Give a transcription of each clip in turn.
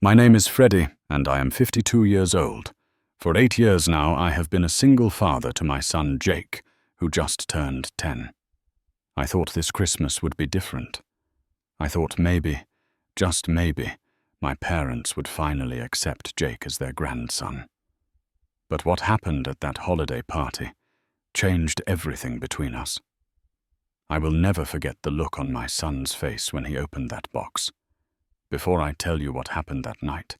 My name is Freddie, and I am 52 years old. For 8 years now, I have been a single father to my son Jake, who just turned 10. I thought this Christmas would be different. I thought maybe, just maybe, my parents would finally accept Jake as their grandson. But what happened at that holiday party changed everything between us. I will never forget the look on my son's face when he opened that box. Before I tell you what happened that night,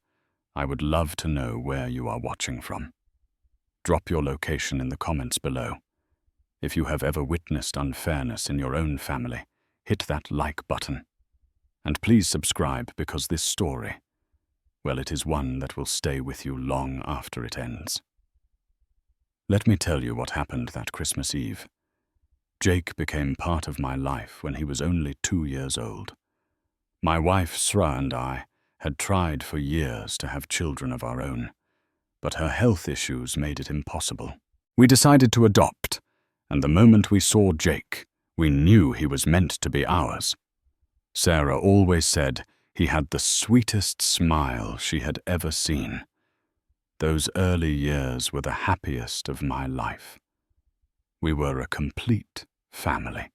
I would love to know where you are watching from. Drop your location in the comments below. If you have ever witnessed unfairness in your own family, hit that like button. And please subscribe, because this story, well, it is one that will stay with you long after it ends. Let me tell you what happened that Christmas Eve. Jake became part of my life when he was only 2 years old. My wife Sra and I had tried for years to have children of our own, but her health issues made it impossible. We decided to adopt, and the moment we saw Jake, we knew he was meant to be ours. Sarah always said he had the sweetest smile she had ever seen. Those early years were the happiest of my life. We were a complete family.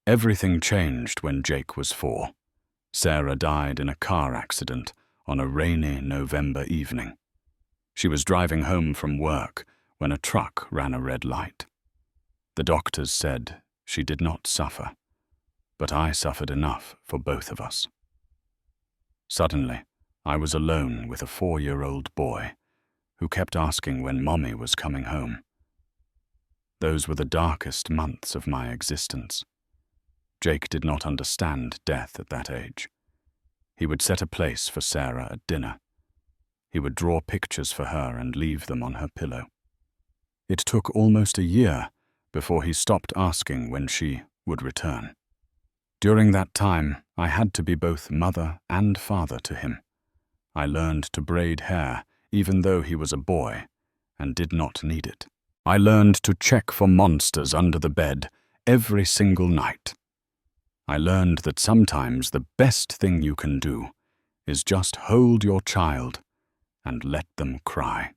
Everything changed when Jake was 4. Sarah died in a car accident on a rainy November evening. She was driving home from work when a truck ran a red light. The doctors said she did not suffer, but I suffered enough for both of us. Suddenly, I was alone with a 4-year-old boy who kept asking when Mommy was coming home. Those were the darkest months of my existence. Jake did not understand death at that age. He would set a place for Sarah at dinner. He would draw pictures for her and leave them on her pillow. It took almost a year before he stopped asking when she would return. During that time, I had to be both mother and father to him. I learned to braid hair even though he was a boy and did not need it. I learned to check for monsters under the bed every single night. I learned that sometimes the best thing you can do is just hold your child and let them cry.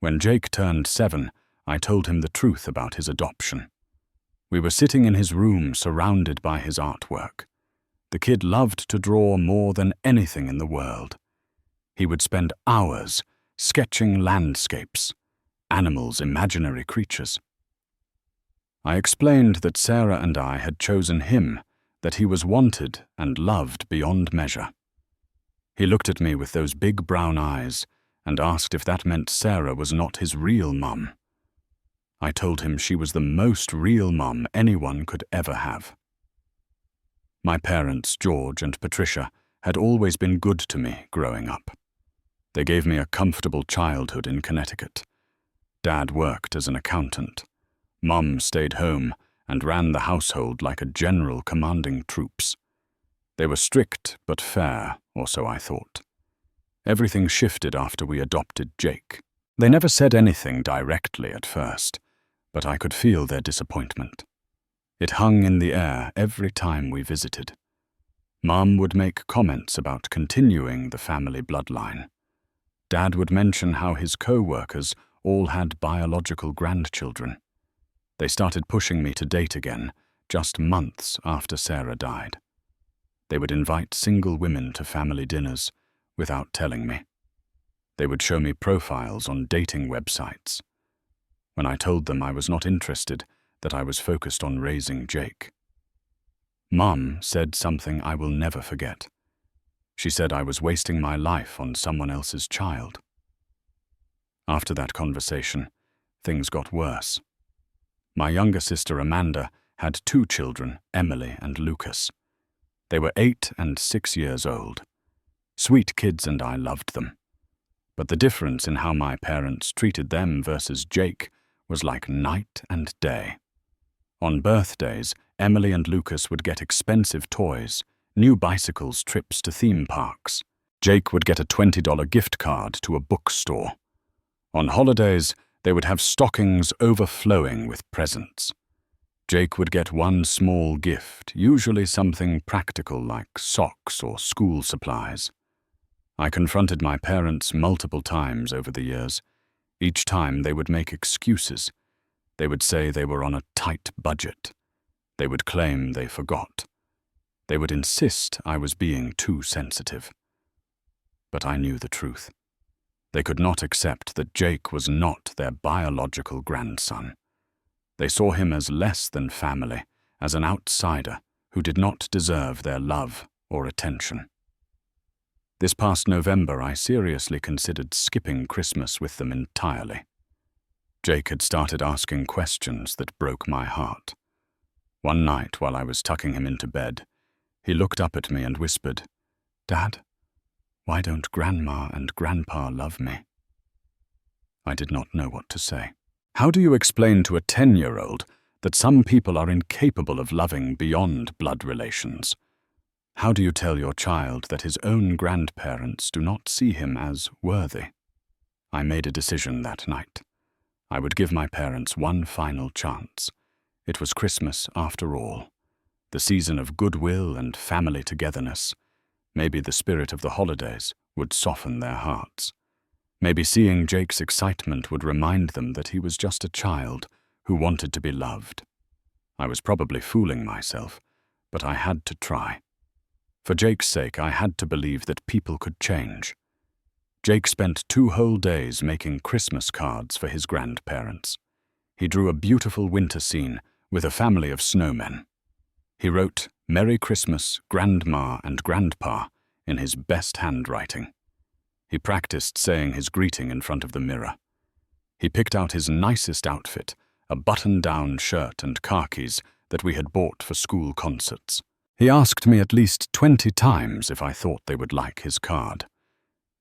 When Jake turned 7, I told him the truth about his adoption. We were sitting in his room surrounded by his artwork. The kid loved to draw more than anything in the world. He would spend hours sketching landscapes, animals, imaginary creatures. I explained that Sarah and I had chosen him, that he was wanted and loved beyond measure. He looked at me with those big brown eyes and asked if that meant Sarah was not his real mum. I told him she was the most real mum anyone could ever have. My parents, George and Patricia, had always been good to me growing up. They gave me a comfortable childhood in Connecticut. Dad worked as an accountant. Mum stayed home and ran the household like a general commanding troops. They were strict but fair, or so I thought. Everything shifted after we adopted Jake. They never said anything directly at first, but I could feel their disappointment. It hung in the air every time we visited. Mum would make comments about continuing the family bloodline. Dad would mention how his co-workers all had biological grandchildren. They started pushing me to date again, just months after Sarah died. They would invite single women to family dinners without telling me. They would show me profiles on dating websites. When I told them I was not interested, that I was focused on raising Jake, Mum said something I will never forget. She said I was wasting my life on someone else's child. After that conversation, things got worse. My younger sister Amanda had 2 children, Emily and Lucas. They were 8 and 6 years old. Sweet kids, and I loved them. But the difference in how my parents treated them versus Jake was like night and day. On birthdays, Emily and Lucas would get expensive toys, new bicycles, trips to theme parks. Jake would get a $20 gift card to a bookstore. On holidays, they would have stockings overflowing with presents. Jake would get one small gift, usually something practical like socks or school supplies. I confronted my parents multiple times over the years. Each time they would make excuses. They would say they were on a tight budget. They would claim they forgot. They would insist I was being too sensitive. But I knew the truth. They could not accept that Jake was not their biological grandson. They saw him as less than family, as an outsider who did not deserve their love or attention. This past November, I seriously considered skipping Christmas with them entirely. Jake had started asking questions that broke my heart. One night, while I was tucking him into bed, he looked up at me and whispered, "Dad, why don't Grandma and Grandpa love me?" I did not know what to say. How do you explain to a 10-year-old that some people are incapable of loving beyond blood relations? How do you tell your child that his own grandparents do not see him as worthy? I made a decision that night. I would give my parents one final chance. It was Christmas after all, the season of goodwill and family togetherness. Maybe the spirit of the holidays would soften their hearts. Maybe seeing Jake's excitement would remind them that he was just a child who wanted to be loved. I was probably fooling myself, but I had to try. For Jake's sake, I had to believe that people could change. Jake spent 2 whole days making Christmas cards for his grandparents. He drew a beautiful winter scene with a family of snowmen. He wrote, "Merry Christmas, Grandma and Grandpa," in his best handwriting. He practiced saying his greeting in front of the mirror. He picked out his nicest outfit, a button-down shirt and khakis that we had bought for school concerts. He asked me at least 20 times if I thought they would like his card.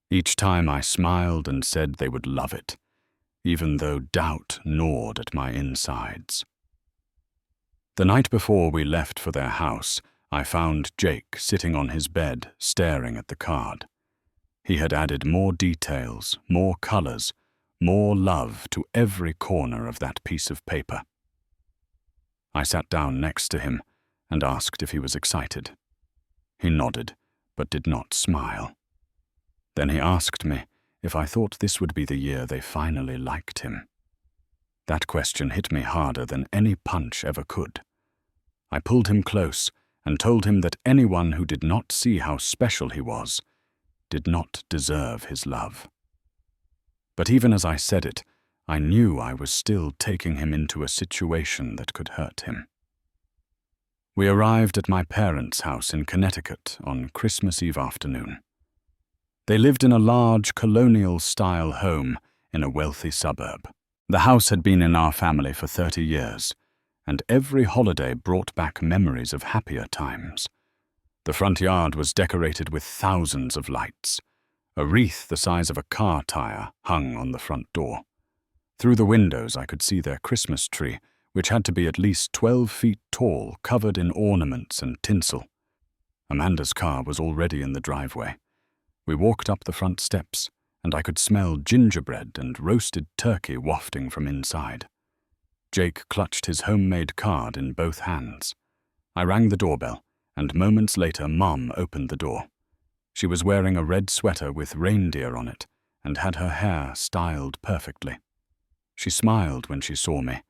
Each time I smiled and said they would love it, even though doubt gnawed at my insides. The night before we left for their house, I found Jake sitting on his bed, staring at the card. He had added more details, more colors, more love to every corner of that piece of paper. I sat down next to him and asked if he was excited. He nodded, but did not smile. Then he asked me if I thought this would be the year they finally liked him. That question hit me harder than any punch ever could. I pulled him close and told him that anyone who did not see how special he was did not deserve his love. But even as I said it, I knew I was still taking him into a situation that could hurt him. We arrived at my parents' house in Connecticut on Christmas Eve afternoon. They lived in a large colonial-style home in a wealthy suburb. The house had been in our family for 30 years, and every holiday brought back memories of happier times. The front yard was decorated with thousands of lights. A wreath the size of a car tire hung on the front door. Through the windows I could see their Christmas tree, which had to be at least 12 feet tall, covered in ornaments and tinsel. Amanda's car was already in the driveway. We walked up the front steps, and I could smell gingerbread and roasted turkey wafting from inside. Jake clutched his homemade card in both hands. I rang the doorbell, and moments later Mom opened the door. She was wearing a red sweater with reindeer on it, and had her hair styled perfectly. She smiled when she saw me,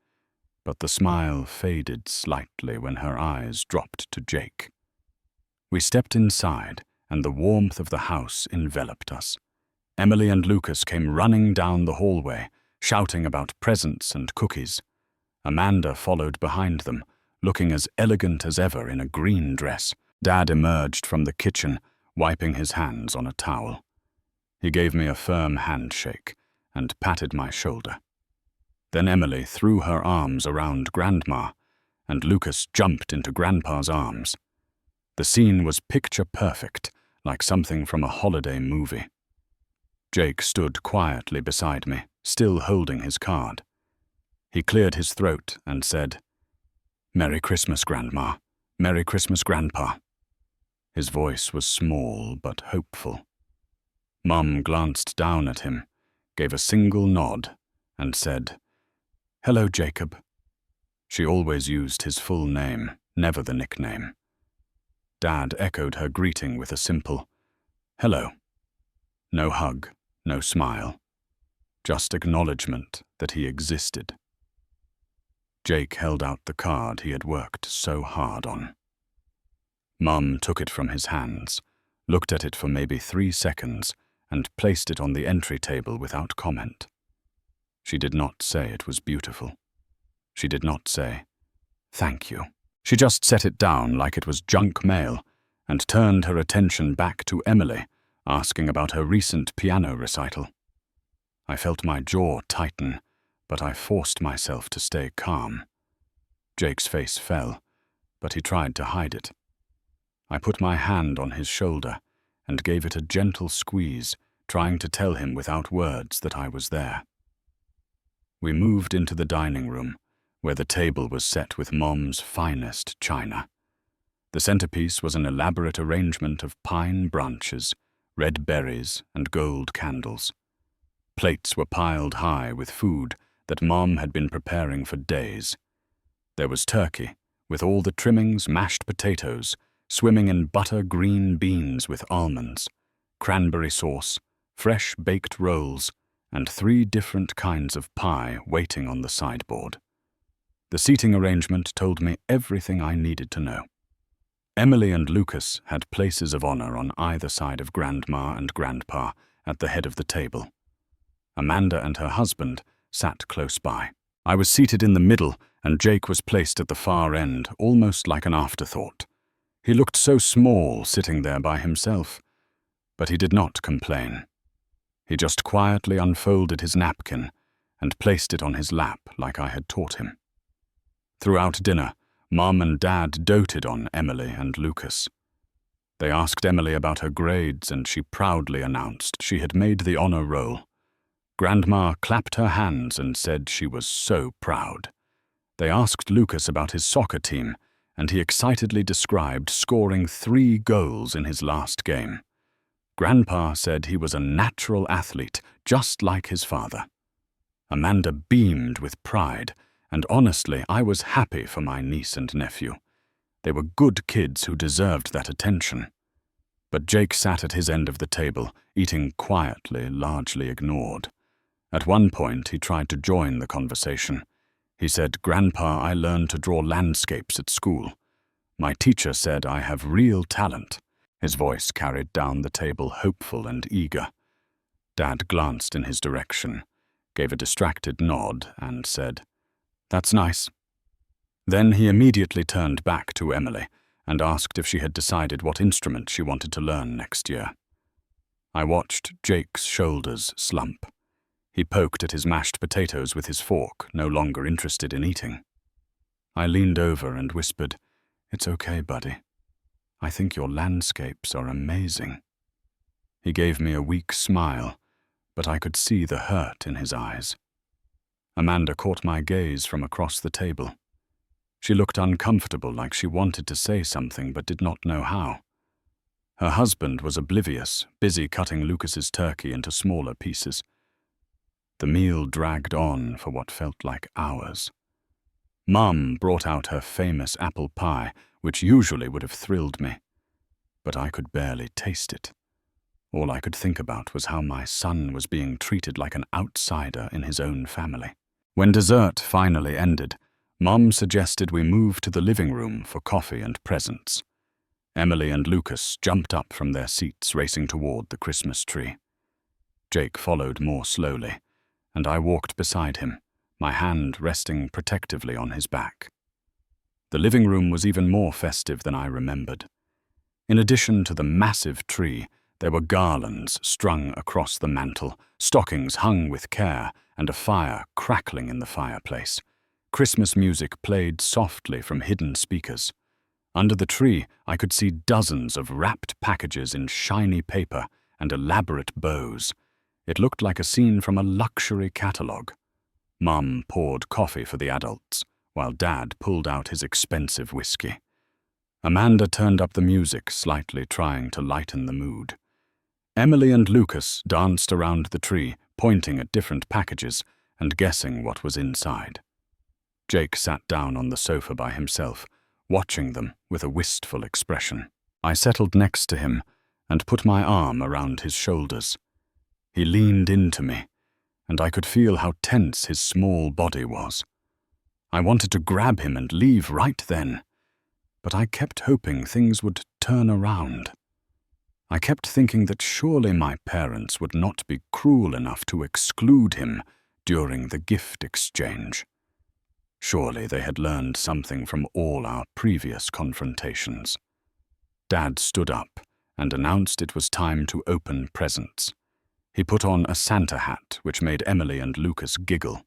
but the smile faded slightly when her eyes dropped to Jake. We stepped inside, and the warmth of the house enveloped us. Emily and Lucas came running down the hallway, shouting about presents and cookies. Amanda followed behind them, looking as elegant as ever in a green dress. Dad emerged from the kitchen, wiping his hands on a towel. He gave me a firm handshake and patted my shoulder. Then Emily threw her arms around Grandma, and Lucas jumped into Grandpa's arms. The scene was picture perfect, like something from a holiday movie. Jake stood quietly beside me, still holding his card. He cleared his throat and said, "Merry Christmas, Grandma. Merry Christmas, Grandpa." His voice was small but hopeful. Mom glanced down at him, gave a single nod, and said, "Hello, Jacob." She always used his full name, never the nickname. Dad echoed her greeting with a simple, "Hello." No hug, no smile, just acknowledgement that he existed. Jake held out the card he had worked so hard on. Mum took it from his hands, looked at it for maybe 3 seconds, and placed it on the entry table without comment. She did not say it was beautiful. She did not say, "Thank you." She just set it down like it was junk mail and turned her attention back to Emily, asking about her recent piano recital. I felt my jaw tighten, but I forced myself to stay calm. Jake's face fell, but he tried to hide it. I put my hand on his shoulder and gave it a gentle squeeze, trying to tell him without words that I was there. We moved into the dining room, where the table was set with Mom's finest china. The centerpiece was an elaborate arrangement of pine branches, red berries, and gold candles. Plates were piled high with food that Mom had been preparing for days. There was turkey, with all the trimmings, mashed potatoes, swimming in butter green beans with almonds, cranberry sauce, fresh baked rolls, and 3 different kinds of pie waiting on the sideboard. The seating arrangement told me everything I needed to know. Emily and Lucas had places of honor on either side of Grandma and Grandpa at the head of the table. Amanda and her husband sat close by. I was seated in the middle, and Jake was placed at the far end, almost like an afterthought. He looked so small sitting there by himself, but he did not complain. He just quietly unfolded his napkin and placed it on his lap like I had taught him. Throughout dinner, Mom and Dad doted on Emily and Lucas. They asked Emily about her grades, and she proudly announced she had made the honor roll. Grandma clapped her hands and said she was so proud. They asked Lucas about his soccer team, and he excitedly described scoring 3 goals in his last game. Grandpa said he was a natural athlete, just like his father. Amanda beamed with pride, and honestly, I was happy for my niece and nephew. They were good kids who deserved that attention. But Jake sat at his end of the table, eating quietly, largely ignored. At one point, he tried to join the conversation. He said, "Grandpa, I learned to draw landscapes at school. My teacher said I have real talent." His voice carried down the table, hopeful and eager. Dad glanced in his direction, gave a distracted nod, and said, "That's nice." Then he immediately turned back to Emily and asked if she had decided what instrument she wanted to learn next year. I watched Jake's shoulders slump. He poked at his mashed potatoes with his fork, no longer interested in eating. I leaned over and whispered, "It's okay, buddy. I think your landscapes are amazing." He gave me a weak smile, but I could see the hurt in his eyes. Amanda caught my gaze from across the table. She looked uncomfortable, like she wanted to say something but did not know how. Her husband was oblivious, busy cutting Lucas's turkey into smaller pieces. The meal dragged on for what felt like hours. Mum brought out her famous apple pie, which usually would have thrilled me, but I could barely taste it. All I could think about was how my son was being treated like an outsider in his own family. When dessert finally ended, Mom suggested we move to the living room for coffee and presents. Emily and Lucas jumped up from their seats, racing toward the Christmas tree. Jake followed more slowly, and I walked beside him, my hand resting protectively on his back. The living room was even more festive than I remembered. In addition to the massive tree, there were garlands strung across the mantel, stockings hung with care, and a fire crackling in the fireplace. Christmas music played softly from hidden speakers. Under the tree, I could see dozens of wrapped packages in shiny paper and elaborate bows. It looked like a scene from a luxury catalogue. Mum poured coffee for the adults, while Dad pulled out his expensive whiskey. Amanda turned up the music slightly, trying to lighten the mood. Emily and Lucas danced around the tree, pointing at different packages and guessing what was inside. Jake sat down on the sofa by himself, watching them with a wistful expression. I settled next to him and put my arm around his shoulders. He leaned into me, and I could feel how tense his small body was. I wanted to grab him and leave right then, but I kept hoping things would turn around. I kept thinking that surely my parents would not be cruel enough to exclude him during the gift exchange. Surely they had learned something from all our previous confrontations. Dad stood up and announced it was time to open presents. He put on a Santa hat, which made Emily and Lucas giggle.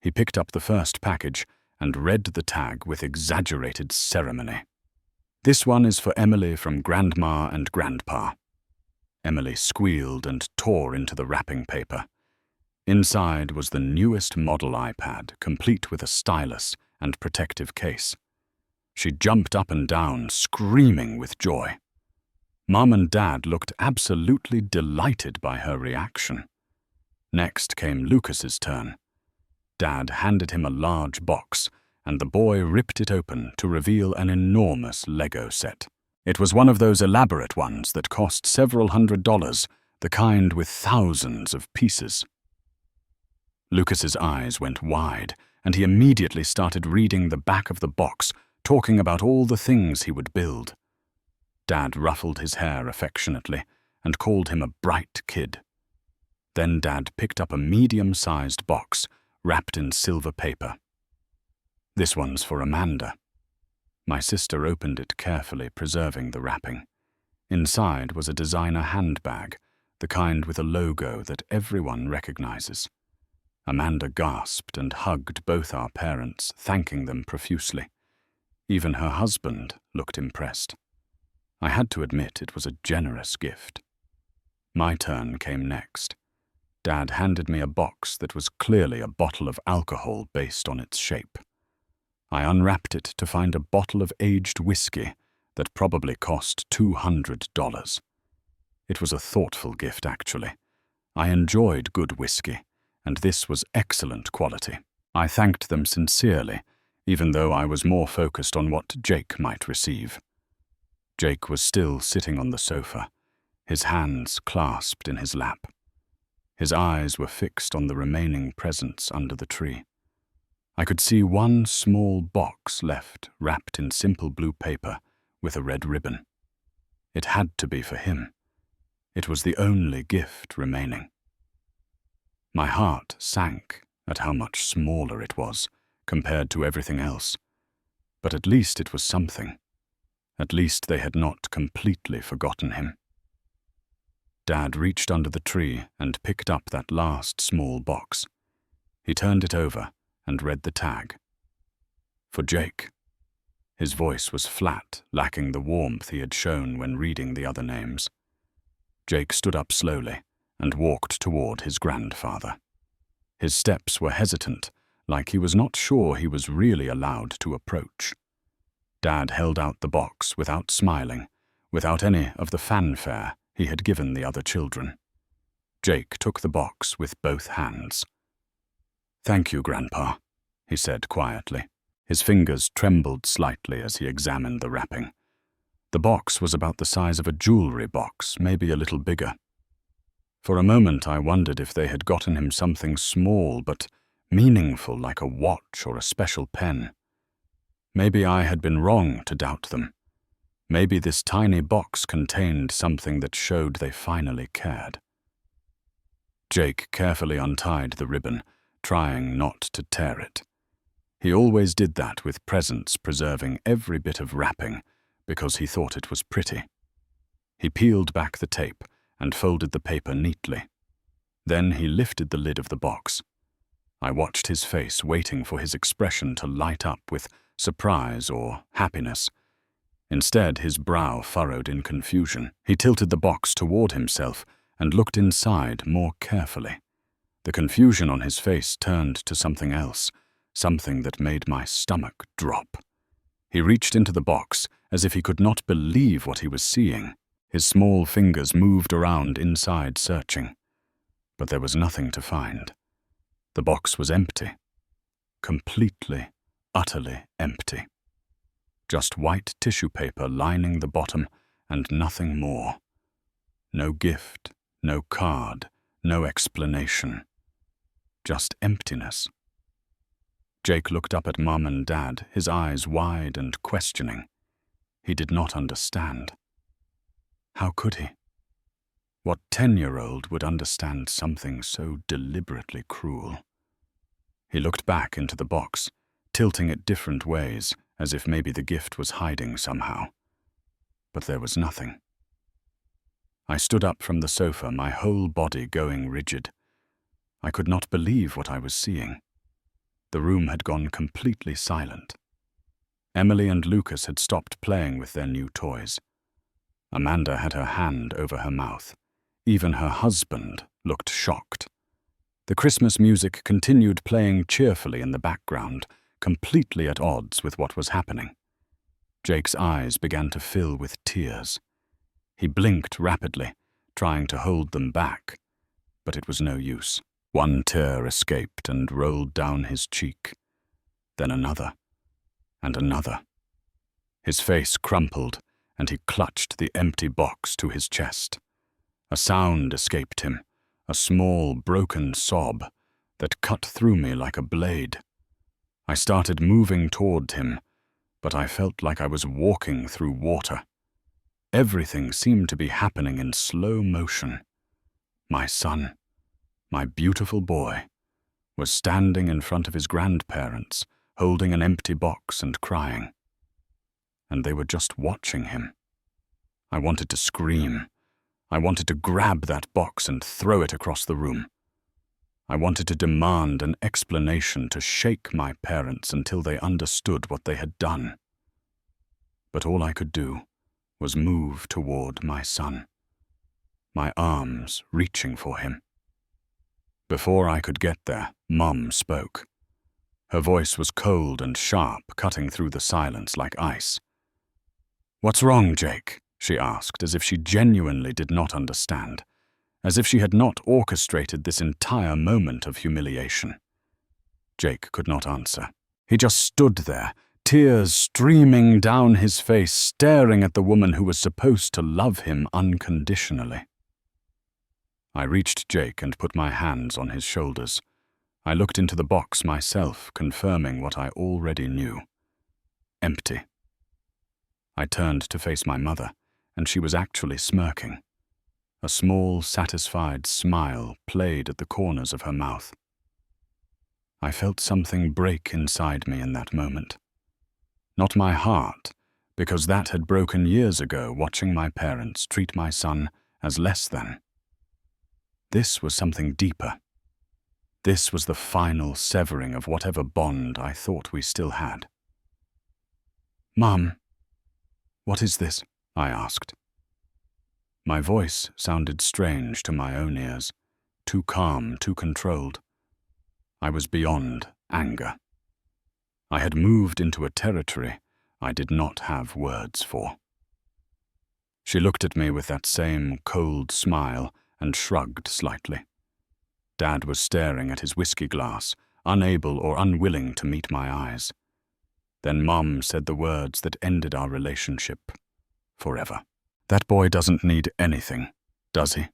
He picked up the first package and read the tag with exaggerated ceremony. "This one is for Emily from Grandma and Grandpa." Emily squealed and tore into the wrapping paper. Inside was the newest model iPad, complete with a stylus and protective case. She jumped up and down, screaming with joy. Mom and Dad looked absolutely delighted by her reaction. Next came Lucas's turn. Dad handed him a large box, and the boy ripped it open to reveal an enormous Lego set. It was one of those elaborate ones that cost several $100s, the kind with thousands of pieces. Lucas's eyes went wide, and he immediately started reading the back of the box, talking about all the things he would build. Dad ruffled his hair affectionately and called him a bright kid. Then Dad picked up a medium-sized box wrapped in silver paper. "This one's for Amanda." My sister opened it carefully, preserving the wrapping. Inside was a designer handbag, the kind with a logo that everyone recognizes. Amanda gasped and hugged both our parents, thanking them profusely. Even her husband looked impressed. I had to admit it was a generous gift. My turn came next. Dad handed me a box that was clearly a bottle of alcohol based on its shape. I unwrapped it to find a bottle of aged whiskey that probably cost $200. It was a thoughtful gift, actually. I enjoyed good whiskey, and this was excellent quality. I thanked them sincerely, even though I was more focused on what Jake might receive. Jake was still sitting on the sofa, his hands clasped in his lap. His eyes were fixed on the remaining presents under the tree. I could see one small box left, wrapped in simple blue paper with a red ribbon. It had to be for him. It was the only gift remaining. My heart sank at how much smaller it was compared to everything else. But at least it was something. At least they had not completely forgotten him. Dad reached under the tree and picked up that last small box. He turned it over and read the tag. "For Jake." His voice was flat, lacking the warmth he had shown when reading the other names. Jake stood up slowly and walked toward his grandfather. His steps were hesitant, like he was not sure he was really allowed to approach. Dad held out the box without smiling, without any of the fanfare he had given the other children. Jake took the box with both hands. "Thank you, Grandpa," he said quietly. His fingers trembled slightly as he examined the wrapping. The box was about the size of a jewelry box, maybe a little bigger. For a moment I wondered if they had gotten him something small but meaningful like a watch or a special pen. Maybe I had been wrong to doubt them. Maybe this tiny box contained something that showed they finally cared. Jake carefully untied the ribbon, trying not to tear it. He always did that with presents, preserving every bit of wrapping because he thought it was pretty. He peeled back the tape and folded the paper neatly. Then he lifted the lid of the box. I watched his face, waiting for his expression to light up with surprise or happiness. Instead, his brow furrowed in confusion. He tilted the box toward himself and looked inside more carefully. The confusion on his face turned to something else, something that made my stomach drop. He reached into the box as if he could not believe what he was seeing. His small fingers moved around inside, searching. But there was nothing to find. The box was empty. Completely, utterly empty. Just white tissue paper lining the bottom and nothing more. No gift, no card, No explanation. Just emptiness. Jake looked up at Mum and Dad, his eyes wide and questioning. He did not understand. How could he? What 10-year-old would understand something so deliberately cruel? He looked back into the box, tilting it different ways, as if maybe the gift was hiding somehow. But there was nothing. I stood up from the sofa, my whole body going rigid. I could not believe what I was seeing. The room had gone completely silent. Emily and Lucas had stopped playing with their new toys. Amanda had her hand over her mouth. Even her husband looked shocked. The Christmas music continued playing cheerfully in the background, completely at odds with what was happening. Jake's eyes began to fill with tears. He blinked rapidly, trying to hold them back, but it was no use. One tear escaped and rolled down his cheek, then another, and another. His face crumpled, and he clutched the empty box to his chest. A sound escaped him, a small, broken sob that cut through me like a blade. I started moving toward him, but I felt like I was walking through water. Everything seemed to be happening in slow motion. My son, my beautiful boy, was standing in front of his grandparents, holding an empty box and crying. And they were just watching him. I wanted to scream. I wanted to grab that box and throw it across the room. I wanted to demand an explanation, to shake my parents until they understood what they had done. But all I could do was move toward my son, my arms reaching for him. Before I could get there, Mum spoke. Her voice was cold and sharp, cutting through the silence like ice. "What's wrong, Jake?" she asked, as if she genuinely did not understand, as if she had not orchestrated this entire moment of humiliation. Jake could not answer. He just stood there, tears streaming down his face, staring at the woman who was supposed to love him unconditionally. I reached Jake and put my hands on his shoulders. I looked into the box myself, confirming what I already knew. Empty. I turned to face my mother, and she was actually smirking. A small, satisfied smile played at the corners of her mouth. I felt something break inside me in that moment. Not my heart, because that had broken years ago watching my parents treat my son as less than. This was something deeper. This was the final severing of whatever bond I thought we still had. "Mum, what is this?" I asked. My voice sounded strange to my own ears, too calm, too controlled. I was beyond anger. I had moved into a territory I did not have words for. She looked at me with that same cold smile and shrugged slightly. Dad was staring at his whiskey glass, unable or unwilling to meet my eyes. Then Mum said the words that ended our relationship forever. "That boy doesn't need anything, does he?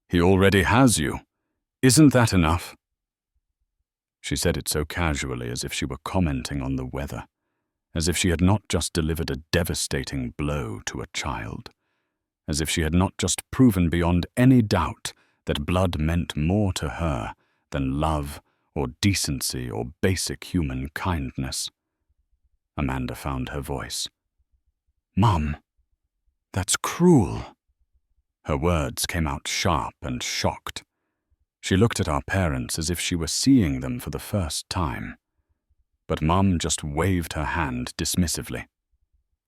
He already has you. Isn't that enough?" She said it so casually, as if she were commenting on the weather, as if she had not just delivered a devastating blow to a child, as if she had not just proven beyond any doubt that blood meant more to her than love or decency or basic human kindness. Amanda found her voice. "Mum, that's cruel." Her words came out sharp and shocked. She looked at our parents as if she were seeing them for the first time. But Mum just waved her hand dismissively.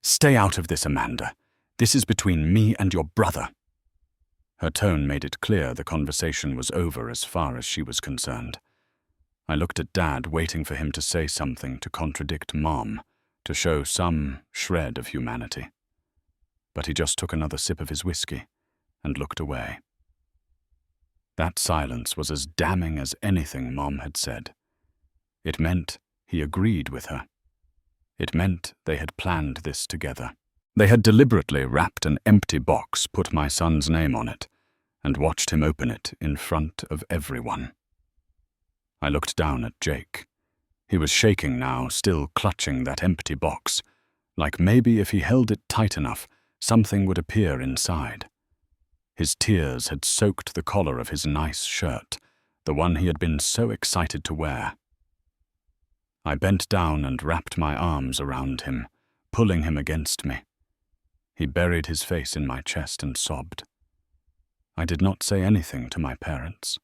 "Stay out of this, Amanda. This is between me and your brother." Her tone made it clear the conversation was over as far as she was concerned. I looked at Dad, waiting for him to say something to contradict Mom, to show some shred of humanity. But he just took another sip of his whiskey and looked away. That silence was as damning as anything Mom had said. It meant he agreed with her. It meant they had planned this together. They had deliberately wrapped an empty box, put my son's name on it, and watched him open it in front of everyone. I looked down at Jake. He was shaking now, still clutching that empty box, like maybe if he held it tight enough, something would appear inside. His tears had soaked the collar of his nice shirt, the one he had been so excited to wear. I bent down and wrapped my arms around him, pulling him against me. He buried his face in my chest and sobbed. I did not say anything to my parents.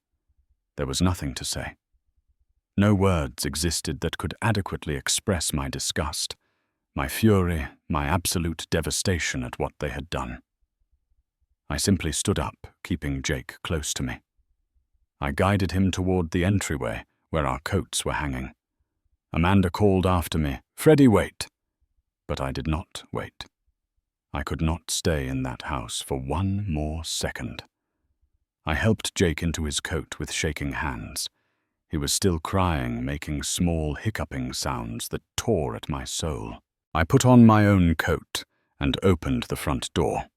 There was nothing to say. No words existed that could adequately express my disgust, my fury, my absolute devastation at what they had done. I simply stood up, keeping Jake close to me. I guided him toward the entryway where our coats were hanging. Amanda called after me, "Freddie, wait!" But I did not wait. I could not stay in that house for one more second. I helped Jake into his coat with shaking hands. He was still crying, making small hiccuping sounds that tore at my soul. I put on my own coat and opened the front door.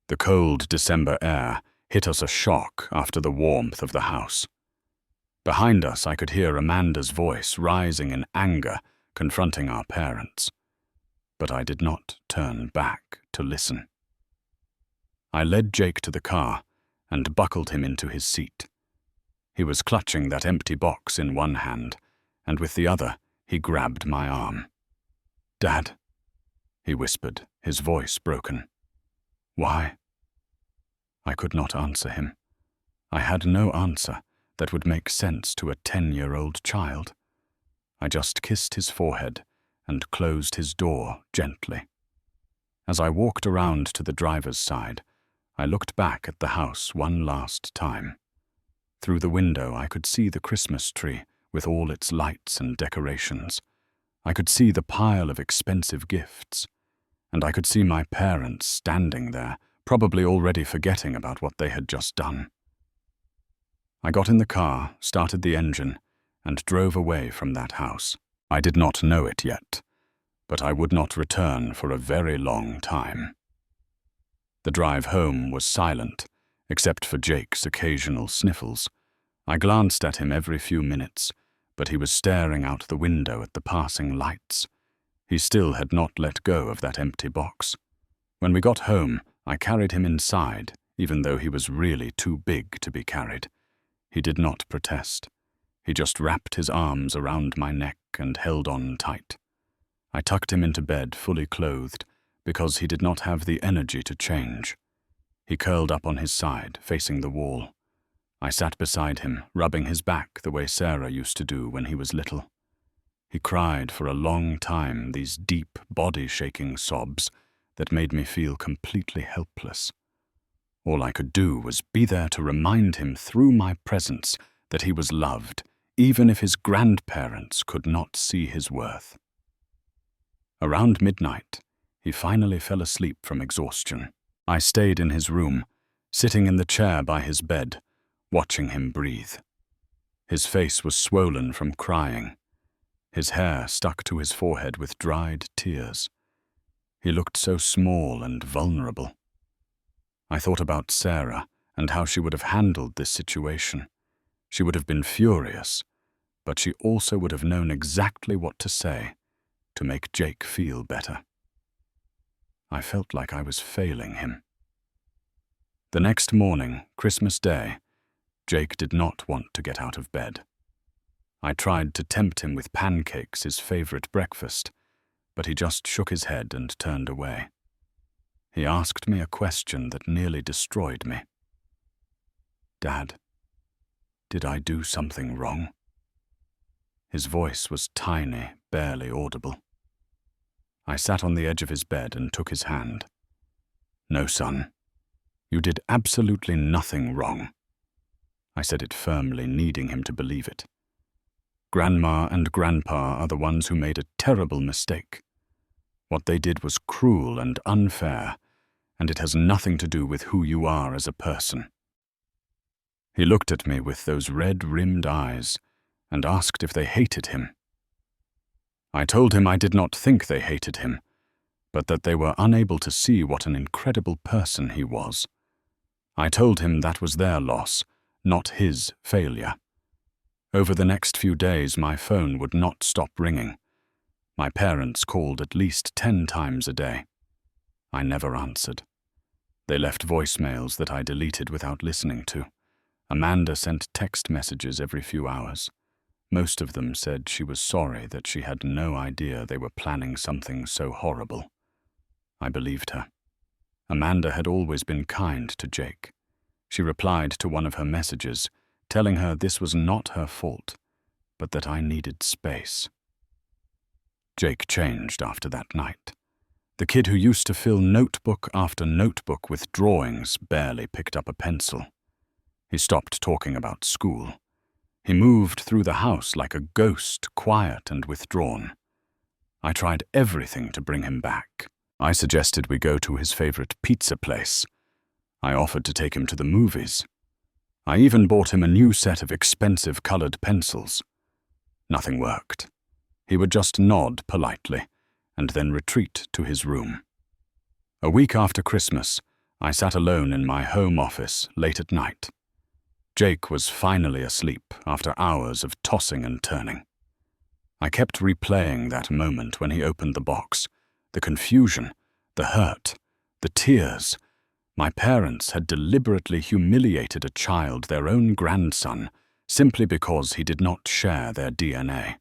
The cold December air hit us a shock after the warmth of the house. Behind us, I could hear Amanda's voice rising in anger, confronting our parents. But I did not turn back to listen. I led Jake to the car and buckled him into his seat. He was clutching that empty box in one hand, and with the other, he grabbed my arm. "Dad," he whispered, his voice broken. "Why?" I could not answer him. I had no answer that would make sense to a 10-year-old child. I just kissed his forehead and closed his door gently. As I walked around to the driver's side, I looked back at the house one last time. Through the window, I could see the Christmas tree with all its lights and decorations. I could see the pile of expensive gifts, and I could see my parents standing there, probably already forgetting about what they had just done. I got in the car, started the engine, and drove away from that house. I did not know it yet, but I would not return for a very long time. The drive home was silent, except for Jake's occasional sniffles. I glanced at him every few minutes, but he was staring out the window at the passing lights. He still had not let go of that empty box. When we got home, I carried him inside, even though he was really too big to be carried. He did not protest. He just wrapped his arms around my neck and held on tight. I tucked him into bed fully clothed, because he did not have the energy to change. He curled up on his side, facing the wall. I sat beside him, rubbing his back the way Sarah used to do when he was little. He cried for a long time, these deep, body-shaking sobs that made me feel completely helpless. All I could do was be there to remind him through my presence that he was loved, even if his grandparents could not see his worth. Around midnight, he finally fell asleep from exhaustion. I stayed in his room, sitting in the chair by his bed, watching him breathe. His face was swollen from crying. His hair stuck to his forehead with dried tears. He looked so small and vulnerable. I thought about Sarah and how she would have handled this situation. She would have been furious, but she also would have known exactly what to say to make Jake feel better. I felt like I was failing him. The next morning, Christmas Day, Jake did not want to get out of bed. I tried to tempt him with pancakes, his favorite breakfast, but he just shook his head and turned away. He asked me a question that nearly destroyed me. "Dad, did I do something wrong?" His voice was tiny, barely audible. I sat on the edge of his bed and took his hand. "No, son, you did absolutely nothing wrong." I said it firmly, needing him to believe it. "Grandma and Grandpa are the ones who made a terrible mistake. What they did was cruel and unfair, and it has nothing to do with who you are as a person." He looked at me with those red-rimmed eyes and asked if they hated him. I told him I did not think they hated him, but that they were unable to see what an incredible person he was. I told him that was their loss, not his failure. Over the next few days, my phone would not stop ringing. My parents called at least 10 times a day. I never answered. They left voicemails that I deleted without listening to. Amanda sent text messages every few hours. Most of them said she was sorry, that she had no idea they were planning something so horrible. I believed her. Amanda had always been kind to Jake. She replied to one of her messages, telling her this was not her fault, but that I needed space. Jake changed after that night. The kid who used to fill notebook after notebook with drawings barely picked up a pencil. He stopped talking about school. He moved through the house like a ghost, quiet and withdrawn. I tried everything to bring him back. I suggested we go to his favorite pizza place. I offered to take him to the movies. I even bought him a new set of expensive colored pencils. Nothing worked. He would just nod politely and then retreat to his room. A week after Christmas, I sat alone in my home office late at night. Jake was finally asleep after hours of tossing and turning. I kept replaying that moment when he opened the box. The confusion, the hurt, the tears. My parents had deliberately humiliated a child, their own grandson, simply because he did not share their DNA.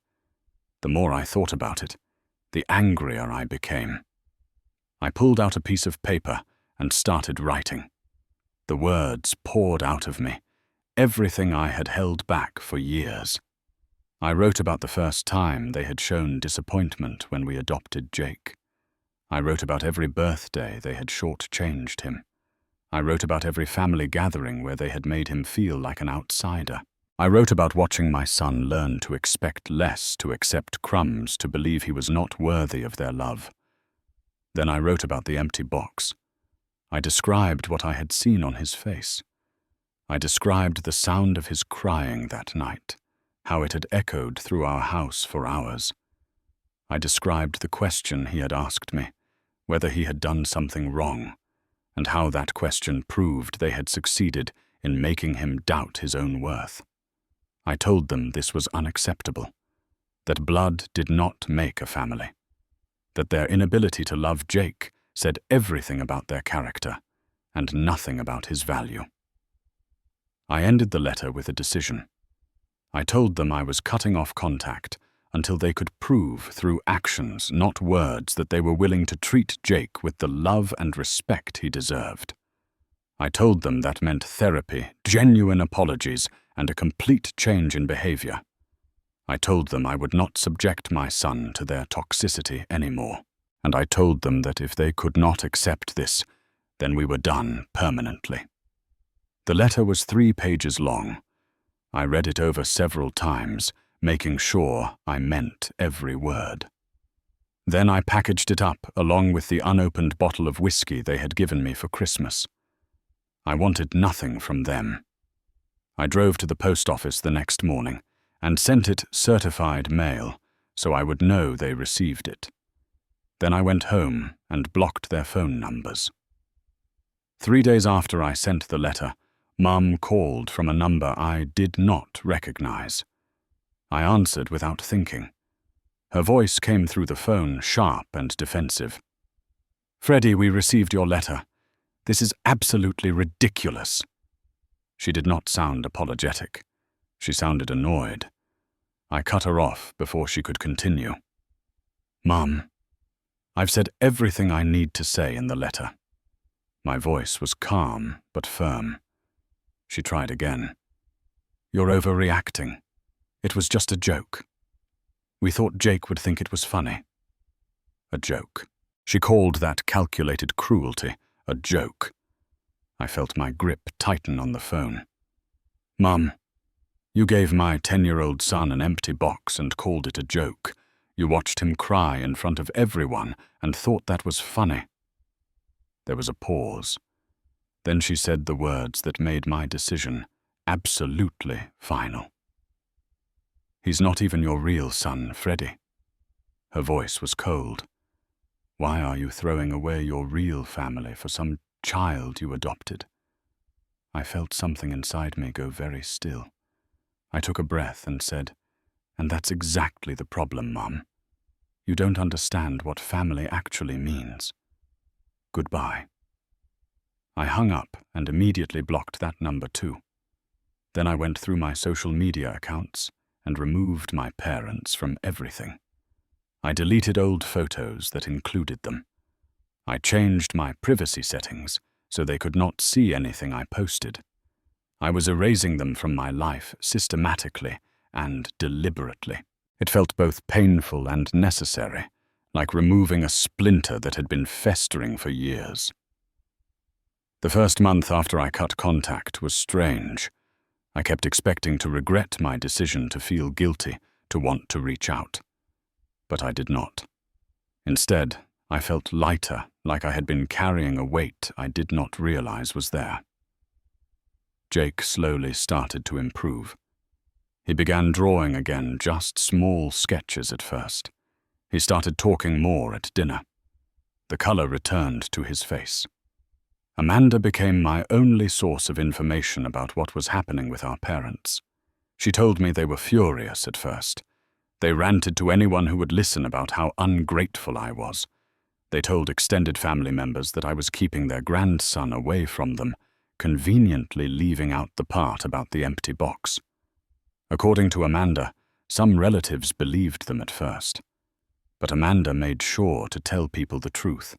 The more I thought about it, the angrier I became. I pulled out a piece of paper and started writing. The words poured out of me, everything I had held back for years. I wrote about the first time they had shown disappointment when we adopted Jake. I wrote about every birthday they had shortchanged him. I wrote about every family gathering where they had made him feel like an outsider. I wrote about watching my son learn to expect less, to accept crumbs, to believe he was not worthy of their love. Then I wrote about the empty box. I described what I had seen on his face. I described the sound of his crying that night, how it had echoed through our house for hours. I described the question he had asked me, whether he had done something wrong, and how that question proved they had succeeded in making him doubt his own worth. I told them this was unacceptable, that blood did not make a family, that their inability to love Jake said everything about their character and nothing about his value. I ended the letter with a decision. I told them I was cutting off contact until they could prove through actions, not words, that they were willing to treat Jake with the love and respect he deserved. I told them that meant therapy, genuine apologies, and a complete change in behavior. I told them I would not subject my son to their toxicity anymore, and I told them that if they could not accept this, then we were done permanently. The letter was 3 pages long. I read it over several times, making sure I meant every word. Then I packaged it up along with the unopened bottle of whiskey they had given me for Christmas. I wanted nothing from them. I drove to the post office the next morning and sent it certified mail so I would know they received it. Then I went home and blocked their phone numbers. 3 days after I sent the letter, Mum called from a number I did not recognize. I answered without thinking. Her voice came through the phone, sharp and defensive. "Freddie, we received your letter. This is absolutely ridiculous." She did not sound apologetic. She sounded annoyed. I cut her off before she could continue. "Mum, I've said everything I need to say in the letter." My voice was calm but firm. She tried again. "You're overreacting. It was just a joke. We thought Jake would think it was funny." A joke. She called that calculated cruelty a joke. I felt my grip tighten on the phone. "Mum, you gave my 10-year-old son an empty box and called it a joke. You watched him cry in front of everyone and thought that was funny." There was a pause. Then she said the words that made my decision absolutely final. "He's not even your real son, Freddie." Her voice was cold. "Why are you throwing away your real family for some child you adopted?" I felt something inside me go very still. I took a breath and said, "And that's exactly the problem, Mum. You don't understand what family actually means. Goodbye." I hung up and immediately blocked that number too. Then I went through my social media accounts and removed my parents from everything. I deleted old photos that included them. I changed my privacy settings so they could not see anything I posted. I was erasing them from my life systematically and deliberately. It felt both painful and necessary, like removing a splinter that had been festering for years. The first month after I cut contact was strange. I kept expecting to regret my decision, to feel guilty, to want to reach out. But I did not. Instead, I felt lighter, like I had been carrying a weight I did not realize was there. Jake slowly started to improve. He began drawing again, just small sketches at first. He started talking more at dinner. The color returned to his face. Amanda became my only source of information about what was happening with our parents. She told me they were furious at first. They ranted to anyone who would listen about how ungrateful I was. They told extended family members that I was keeping their grandson away from them, conveniently leaving out the part about the empty box. According to Amanda, some relatives believed them at first. But Amanda made sure to tell people the truth.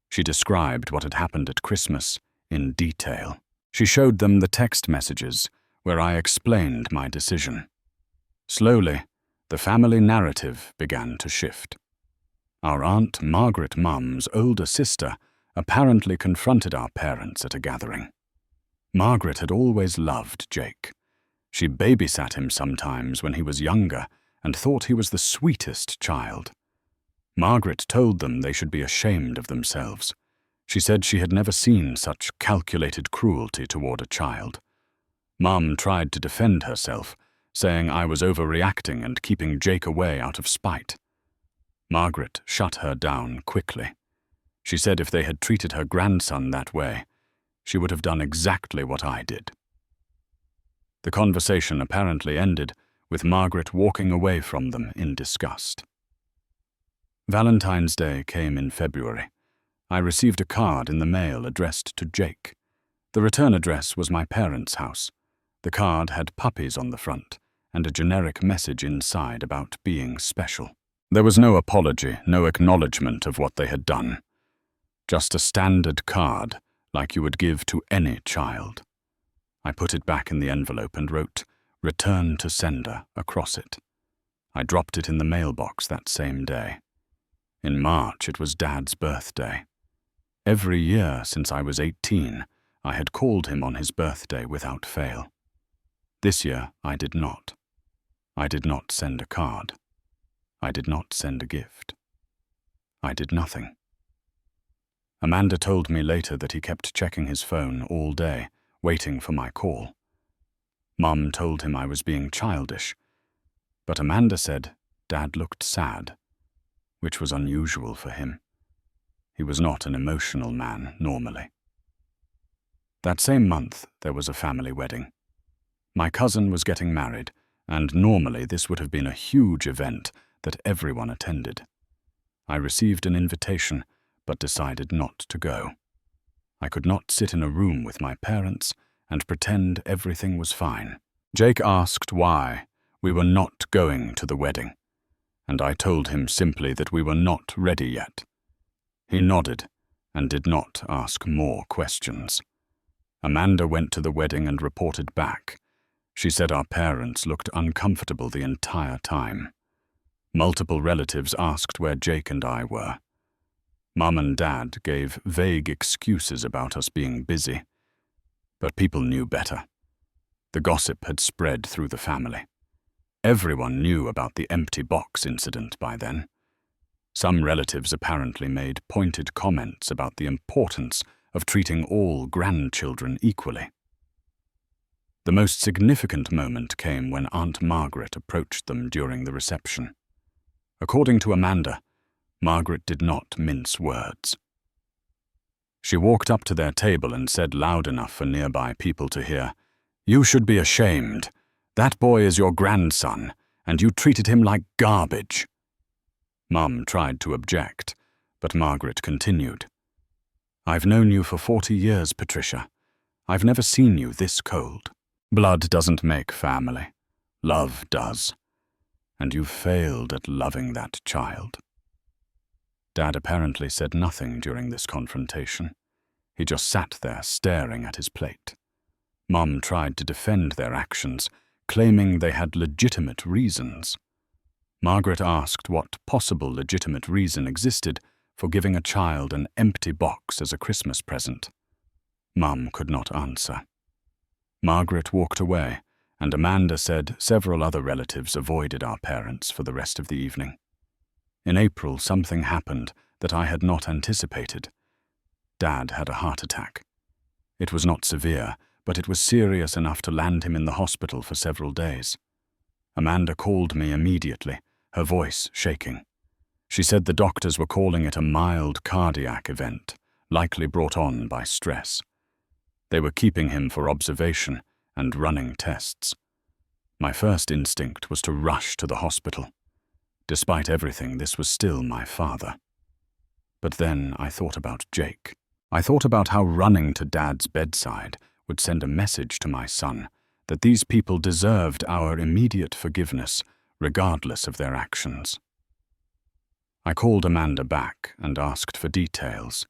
She described what had happened at Christmas in detail. She showed them the text messages where I explained my decision. Slowly, the family narrative began to shift. Our Aunt Margaret Mum's older sister apparently confronted our parents at a gathering. Margaret had always loved Jake. She babysat him sometimes when he was younger and thought he was the sweetest child. Margaret told them they should be ashamed of themselves. She said she had never seen such calculated cruelty toward a child. Mum tried to defend herself, saying I was overreacting and keeping Jake away out of spite. Margaret shut her down quickly. She said if they had treated her grandson that way, she would have done exactly what I did. The conversation apparently ended with Margaret walking away from them in disgust. Valentine's Day came in February. I received a card in the mail addressed to Jake. The return address was my parents' house. The card had puppies on the front and a generic message inside about being special. There was no apology, no acknowledgement of what they had done. Just a standard card like you would give to any child. I put it back in the envelope and wrote, "Return to sender," across it. I dropped it in the mailbox that same day. In March, it was Dad's birthday. Every year since I was 18, I had called him on his birthday without fail. This year, I did not. I did not send a card. I did not send a gift. I did nothing. Amanda told me later that he kept checking his phone all day, waiting for my call. Mum told him I was being childish, but Amanda said Dad looked sad, which was unusual for him. He was not an emotional man normally. That same month, there was a family wedding. My cousin was getting married, and normally this would have been a huge event that everyone attended. I received an invitation, but decided not to go. I could not sit in a room with my parents and pretend everything was fine. Jake asked why we were not going to the wedding, and I told him simply that we were not ready yet. He nodded and did not ask more questions. Amanda went to the wedding and reported back. She said our parents looked uncomfortable the entire time. Multiple relatives asked where Jake and I were. Mum and Dad gave vague excuses about us being busy, but people knew better. The gossip had spread through the family. Everyone knew about the empty box incident by then. Some relatives apparently made pointed comments about the importance of treating all grandchildren equally. The most significant moment came when Aunt Margaret approached them during the reception. According to Amanda, Margaret did not mince words. She walked up to their table and said loud enough for nearby people to hear, "You should be ashamed. That boy is your grandson, and you treated him like garbage." Mum tried to object, but Margaret continued. "I've known you for 40 years, Patricia. I've never seen you this cold. Blood doesn't make family. Love does. And you've failed at loving that child." Dad apparently said nothing during this confrontation. He just sat there staring at his plate. Mum tried to defend their actions, claiming they had legitimate reasons. Margaret asked what possible legitimate reason existed for giving a child an empty box as a Christmas present. Mum could not answer. Margaret walked away, and Amanda said several other relatives avoided our parents for the rest of the evening. In April, something happened that I had not anticipated. Dad had a heart attack. It was not severe, but it was serious enough to land him in the hospital for several days. Amanda called me immediately, her voice shaking. She said the doctors were calling it a mild cardiac event, likely brought on by stress. They were keeping him for observation and running tests. My first instinct was to rush to the hospital. Despite everything, this was still my father. But then I thought about Jake. I thought about how running to Dad's bedside would send a message to my son that these people deserved our immediate forgiveness, regardless of their actions. I called Amanda back and asked for details.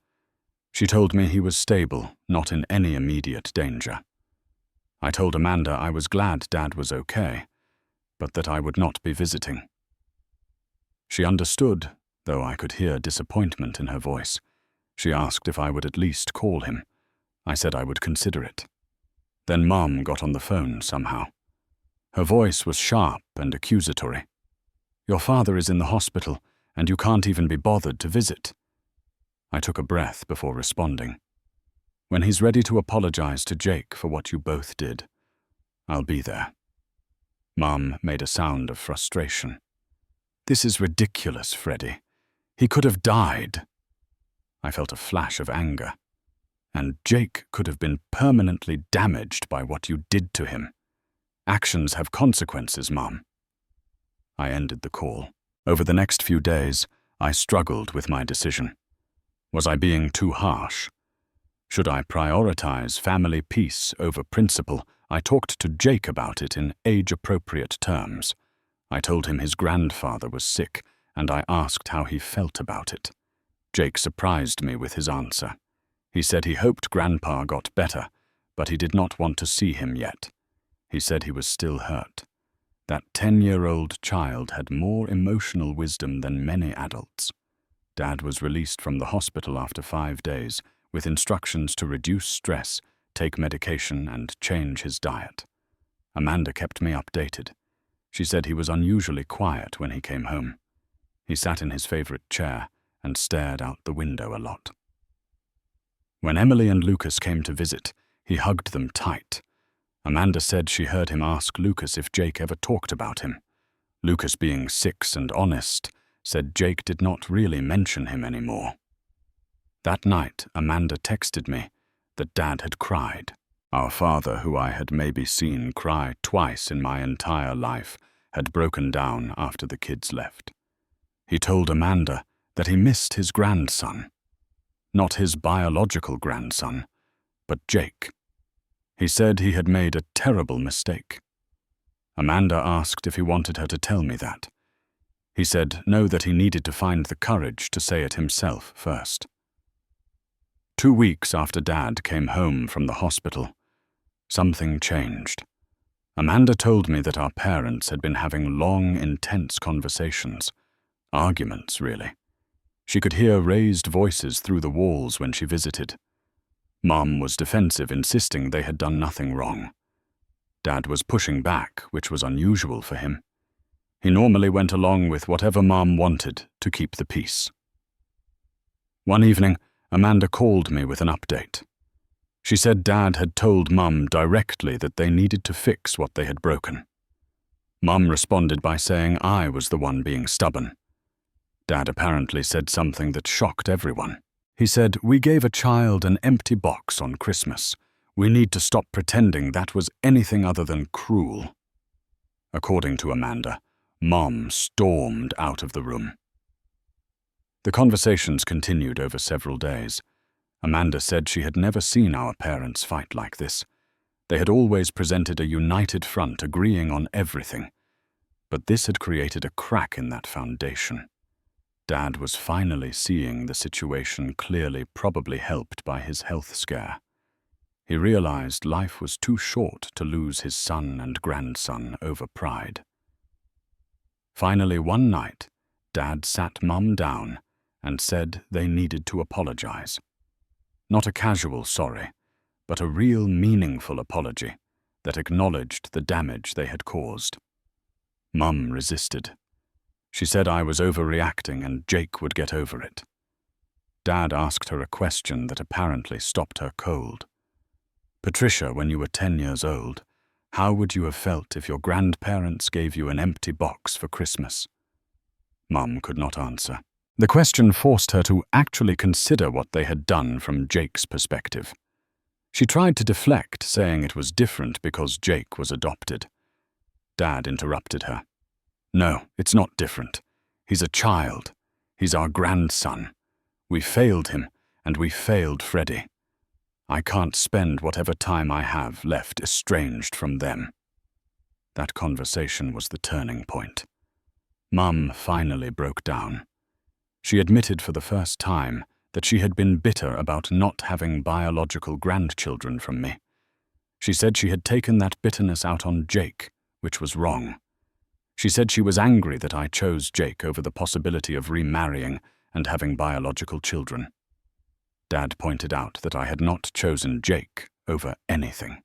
She told me he was stable, not in any immediate danger. I told Amanda I was glad Dad was okay, but that I would not be visiting. She understood, though I could hear disappointment in her voice. She asked if I would at least call him. I said I would consider it. Then Mum got on the phone somehow. Her voice was sharp and accusatory. "Your father is in the hospital, and you can't even be bothered to visit." I took a breath before responding. "When he's ready to apologize to Jake for what you both did, I'll be there." Mum made a sound of frustration. "This is ridiculous, Freddie. He could have died." I felt a flash of anger. "And Jake could have been permanently damaged by what you did to him. Actions have consequences, Mum." I ended the call. Over the next few days, I struggled with my decision. Was I being too harsh? Should I prioritize family peace over principle? I talked to Jake about it in age-appropriate terms. I told him his grandfather was sick, and I asked how he felt about it. Jake surprised me with his answer. He said he hoped Grandpa got better, but he did not want to see him yet. He said he was still hurt. That 10-year-old child had more emotional wisdom than many adults. Dad was released from the hospital after 5 days, with instructions to reduce stress, take medication, and change his diet. Amanda kept me updated. She said he was unusually quiet when he came home. He sat in his favorite chair and stared out the window a lot. When Emily and Lucas came to visit, he hugged them tight. Amanda said she heard him ask Lucas if Jake ever talked about him. Lucas, being 6 and honest, said Jake did not really mention him anymore. That night, Amanda texted me that Dad had cried. Our father, who I had maybe seen cry twice in my entire life, had broken down after the kids left. He told Amanda that he missed his grandson. Not his biological grandson, but Jake. He said he had made a terrible mistake. Amanda asked if he wanted her to tell me that. He said no, that he needed to find the courage to say it himself first. 2 weeks after Dad came home from the hospital, something changed. Amanda told me that our parents had been having long, intense conversations. Arguments, really. She could hear raised voices through the walls when she visited. Mom was defensive, insisting they had done nothing wrong. Dad was pushing back, which was unusual for him. He normally went along with whatever Mom wanted to keep the peace. One evening, Amanda called me with an update. She said Dad had told Mum directly that they needed to fix what they had broken. Mum responded by saying I was the one being stubborn. Dad apparently said something that shocked everyone. He said, "We gave a child an empty box on Christmas. We need to stop pretending that was anything other than cruel." According to Amanda, Mom stormed out of the room. The conversations continued over several days. Amanda said she had never seen our parents fight like this. They had always presented a united front, agreeing on everything. But this had created a crack in that foundation. Dad was finally seeing the situation clearly, probably helped by his health scare. He realized life was too short to lose his son and grandson over pride. Finally, one night, Dad sat Mum down and said they needed to apologize. Not a casual sorry, but a real meaningful apology that acknowledged the damage they had caused. Mum resisted. She said I was overreacting and Jake would get over it. Dad asked her a question that apparently stopped her cold. "Patricia, when you were 10 years old, how would you have felt if your grandparents gave you an empty box for Christmas?" Mum could not answer. The question forced her to actually consider what they had done from Jake's perspective. She tried to deflect, saying it was different because Jake was adopted. Dad interrupted her. "No, it's not different. He's a child. He's our grandson. We failed him, and we failed Freddie. I can't spend whatever time I have left estranged from them." That conversation was the turning point. Mum finally broke down. She admitted for the first time that she had been bitter about not having biological grandchildren from me. She said she had taken that bitterness out on Jake, which was wrong. She said she was angry that I chose Jake over the possibility of remarrying and having biological children. Dad pointed out that I had not chosen Jake over anything.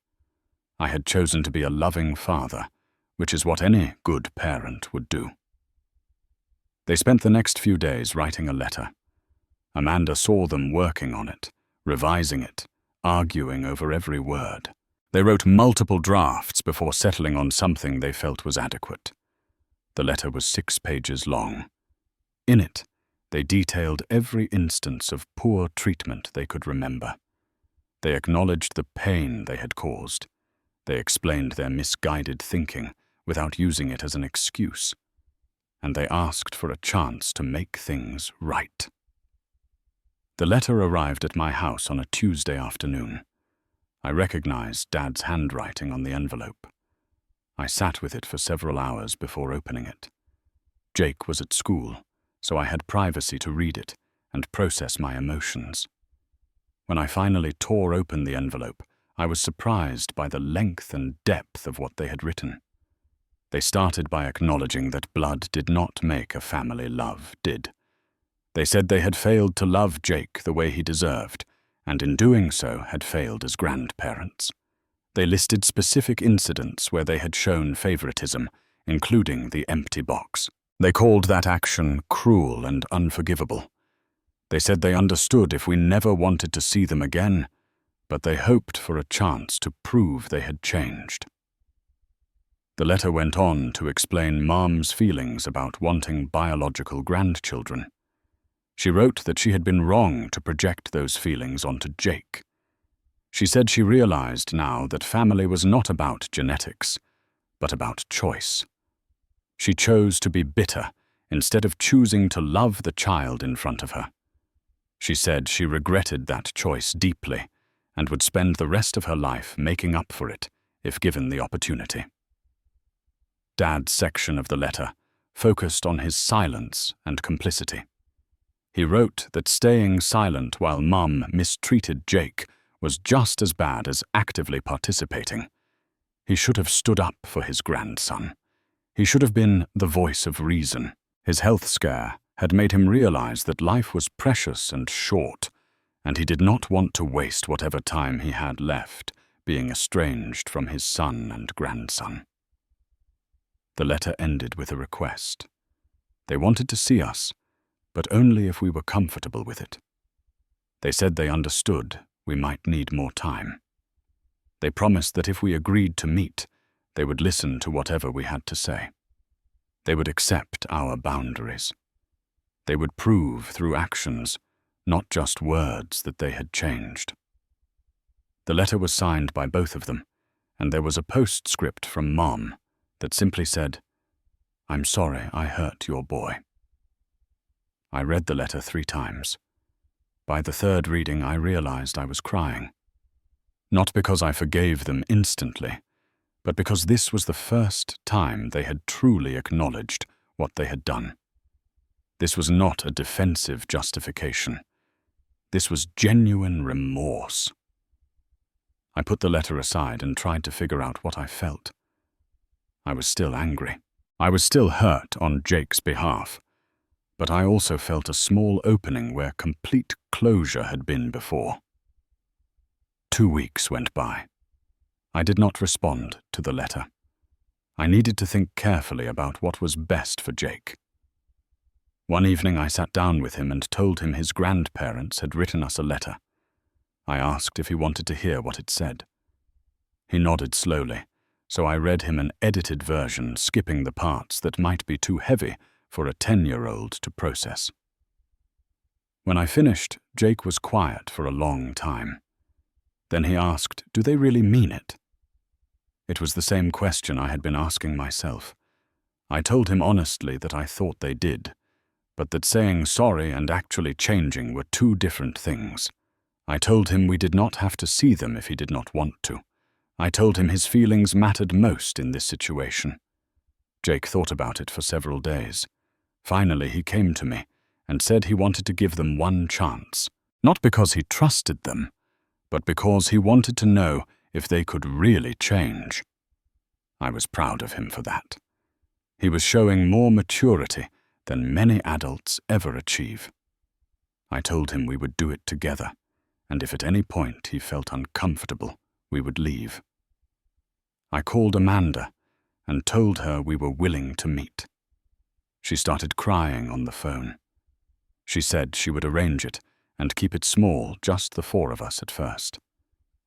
I had chosen to be a loving father, which is what any good parent would do. They spent the next few days writing a letter. Amanda saw them working on it, revising it, arguing over every word. They wrote multiple drafts before settling on something they felt was adequate. The letter was 6 pages long. In it, they detailed every instance of poor treatment they could remember. They acknowledged the pain they had caused. They explained their misguided thinking without using it as an excuse. And they asked for a chance to make things right. The letter arrived at my house on a Tuesday afternoon. I recognized Dad's handwriting on the envelope. I sat with it for several hours before opening it. Jake was at school, so I had privacy to read it and process my emotions. When I finally tore open the envelope, I was surprised by the length and depth of what they had written. They started by acknowledging that blood did not make a family love did. They said they had failed to love Jake the way he deserved, and in doing so had failed as grandparents. They listed specific incidents where they had shown favoritism, including the empty box. They called that action cruel and unforgivable. They said they understood if we never wanted to see them again, but they hoped for a chance to prove they had changed. The letter went on to explain Mom's feelings about wanting biological grandchildren. She wrote that she had been wrong to project those feelings onto Jake. She said she realized now that family was not about genetics, but about choice. She chose to be bitter instead of choosing to love the child in front of her. She said she regretted that choice deeply and would spend the rest of her life making up for it if given the opportunity. Dad's section of the letter focused on his silence and complicity. He wrote that staying silent while Mum mistreated Jake was just as bad as actively participating. He should have stood up for his grandson. He should have been the voice of reason. His health scare had made him realize that life was precious and short, and he did not want to waste whatever time he had left being estranged from his son and grandson. The letter ended with a request. They wanted to see us, but only if we were comfortable with it. They said they understood we might need more time. They promised that if we agreed to meet, they would listen to whatever we had to say. They would accept our boundaries. They would prove through actions, not just words that they had changed. The letter was signed by both of them, and there was a postscript from Mom that simply said, "I'm sorry I hurt your boy." I read the letter 3 times. By the 3rd reading, I realized I was crying. Not because I forgave them instantly, but because this was the first time they had truly acknowledged what they had done. This was not a defensive justification. This was genuine remorse. I put the letter aside and tried to figure out what I felt. I was still angry. I was still hurt on Jake's behalf, but I also felt a small opening where complete closure had been before. 2 weeks went by. I did not respond to the letter. I needed to think carefully about what was best for Jake. One evening I sat down with him and told him his grandparents had written us a letter. I asked if he wanted to hear what it said. He nodded slowly, so I read him an edited version, skipping the parts that might be too heavy for a 10-year-old to process. When I finished, Jake was quiet for a long time. Then he asked, "Do they really mean it?" It was the same question I had been asking myself. I told him honestly that I thought they did, but that saying sorry and actually changing were 2 different things. I told him we did not have to see them if he did not want to. I told him his feelings mattered most in this situation. Jake thought about it for several days. Finally, he came to me and said he wanted to give them one chance, not because he trusted them, but because he wanted to know if they could really change. I was proud of him for that. He was showing more maturity than many adults ever achieve. I told him we would do it together, and if at any point he felt uncomfortable, we would leave. I called Amanda and told her we were willing to meet. She started crying on the phone. She said she would arrange it and keep it small, just the 4 of us at first.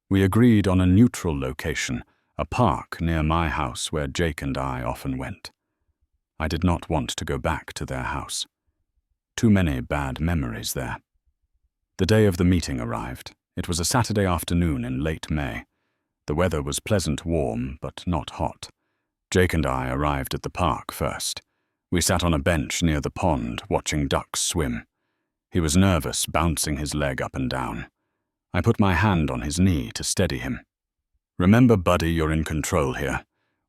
We agreed on a neutral location, a park near my house where Jake and I often went. I did not want to go back to their house. Too many bad memories there. The day of the meeting arrived. It was a Saturday afternoon in late May. The weather was pleasant warm, but not hot. Jake and I arrived at the park first. We sat on a bench near the pond, watching ducks swim. He was nervous, bouncing his leg up and down. I put my hand on his knee to steady him. "Remember, buddy, you're in control here.